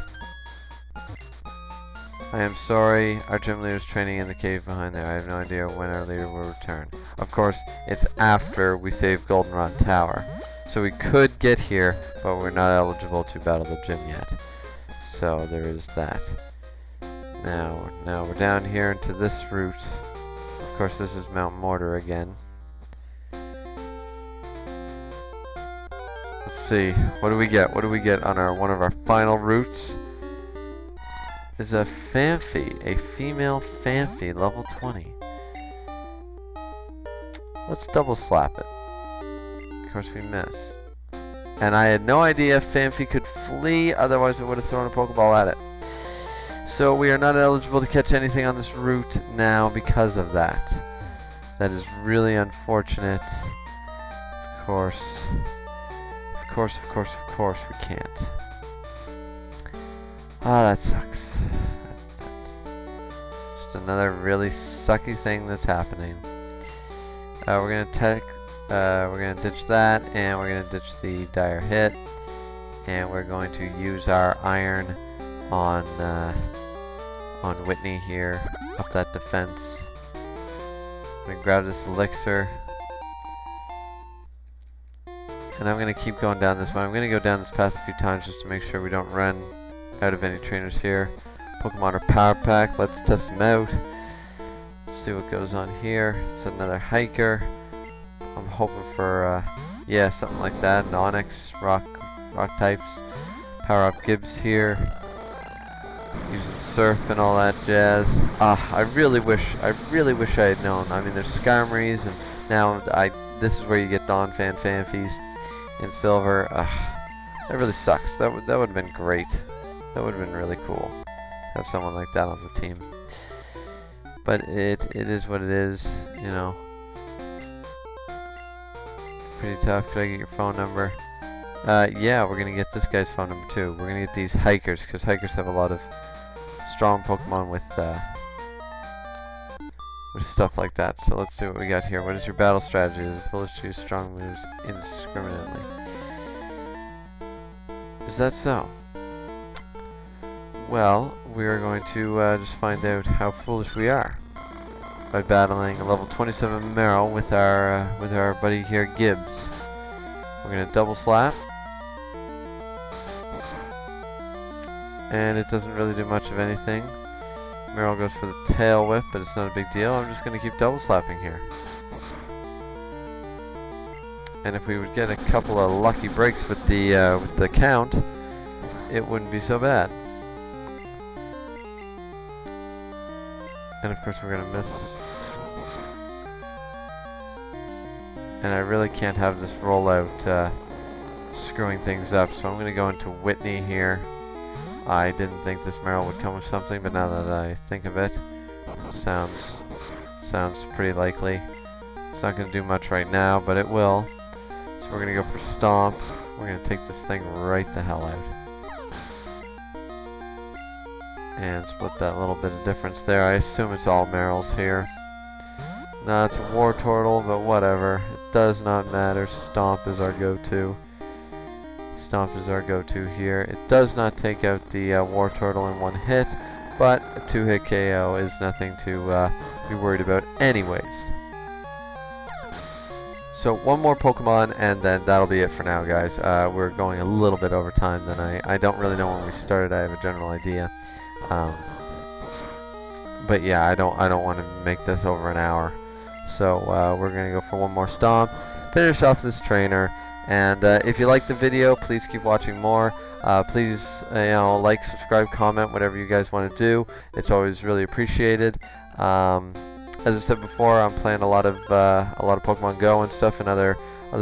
I am sorry, our gym leader is training in the cave behind there. I have no idea when our leader will return. Of course, it's after we save Goldenrod Tower. So we could get here, but we're not eligible to battle the gym yet. So there is that. Now we're down here into this route. Of course, this is Mount Mortar again. Let's see, what do we get? What do we get on one of our final routes? Is a Phanpy, a female Phanpy, level 20. Let's double slap it. Of course we miss. And I had no idea Phanpy could flee, otherwise I would have thrown a Pokeball at it. So we are not eligible to catch anything on this route now because of that. That is really unfortunate. Of course, we can't. Ah, that sucks. Just another really sucky thing that's happening. We're gonna ditch that, and we're gonna ditch the Dire Hit, and we're going to use our Iron on Whitney here, up that defense. I'm gonna grab this elixir, and I'm gonna keep going down this way. I'm gonna go down this path a few times just to make sure we don't run out of any trainers here. Pokemon are power pack. Let's test them out. Let's see what goes on here. It's another hiker. I'm hoping for yeah, something like that. An Onyx, rock types. Power up Gibbs here. Using surf and all that jazz. I really wish I had known. I mean, there's Skarmories, and now this is where you get Dawn Fanfies in silver. That really sucks. That would have been great. That would have been really cool. Have someone like that on the team. But it is what it is, you know. Pretty tough. Could I get your phone number? Yeah, we're gonna get this guy's phone number too. We're gonna get these hikers, because hikers have a lot of strong Pokemon with stuff like that. So let's see what we got here. What is your battle strategy? Is it foolish to use strong moves indiscriminately? Is that so? Well, we are going to just find out how foolish we are by battling a level 27 Meryl with our buddy here, Gibbs. We're gonna double slap, and it doesn't really do much of anything. Meryl goes for the tail whip, but it's not a big deal. I'm just gonna keep double slapping here. And if we would get a couple of lucky breaks with the count, it wouldn't be so bad. And of course we're gonna miss. And I really can't have this rollout screwing things up, so I'm gonna go into Whitney here. I didn't think this Meryl would come with something, but now that I think of it, sounds pretty likely. It's not gonna do much right now, but it will. So we're gonna go for Stomp. We're gonna take this thing right the hell out. And split that little bit of difference there. I assume it's all Meryls here. No, it's a Wartortle, but whatever. It does not matter. Stomp is our go-to. Stomp is our go-to here. It does not take out the Wartortle in one hit, but a 2-hit KO is nothing to be worried about anyways. So one more Pokemon, and then that'll be it for now, guys. We're going a little bit over time than I don't really know when we started. I have a general idea. But yeah, I don't want to make this over an hour. So we're gonna go for one more Stomp, finish off this trainer, and if you like the video, please keep watching more. Please, like, subscribe, comment, whatever you guys want to do. It's always really appreciated. As I said before, I'm playing a lot of Pokemon Go and stuff, and other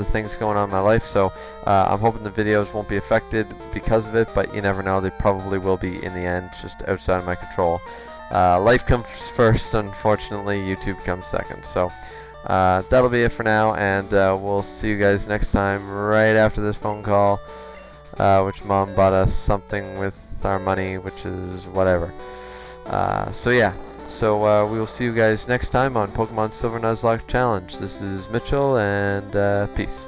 things going on in my life. So I'm hoping the videos won't be affected because of it, but you never know. They probably will be in the end, just outside of my control. Life comes first, unfortunately. YouTube comes second. So that'll be it for now, and we'll see you guys next time right after this phone call, which Mom bought us something with our money, which is whatever. So yeah, so we will see you guys next time on Pokemon Silver Nuzlocke Challenge. This is Mitchell, and peace.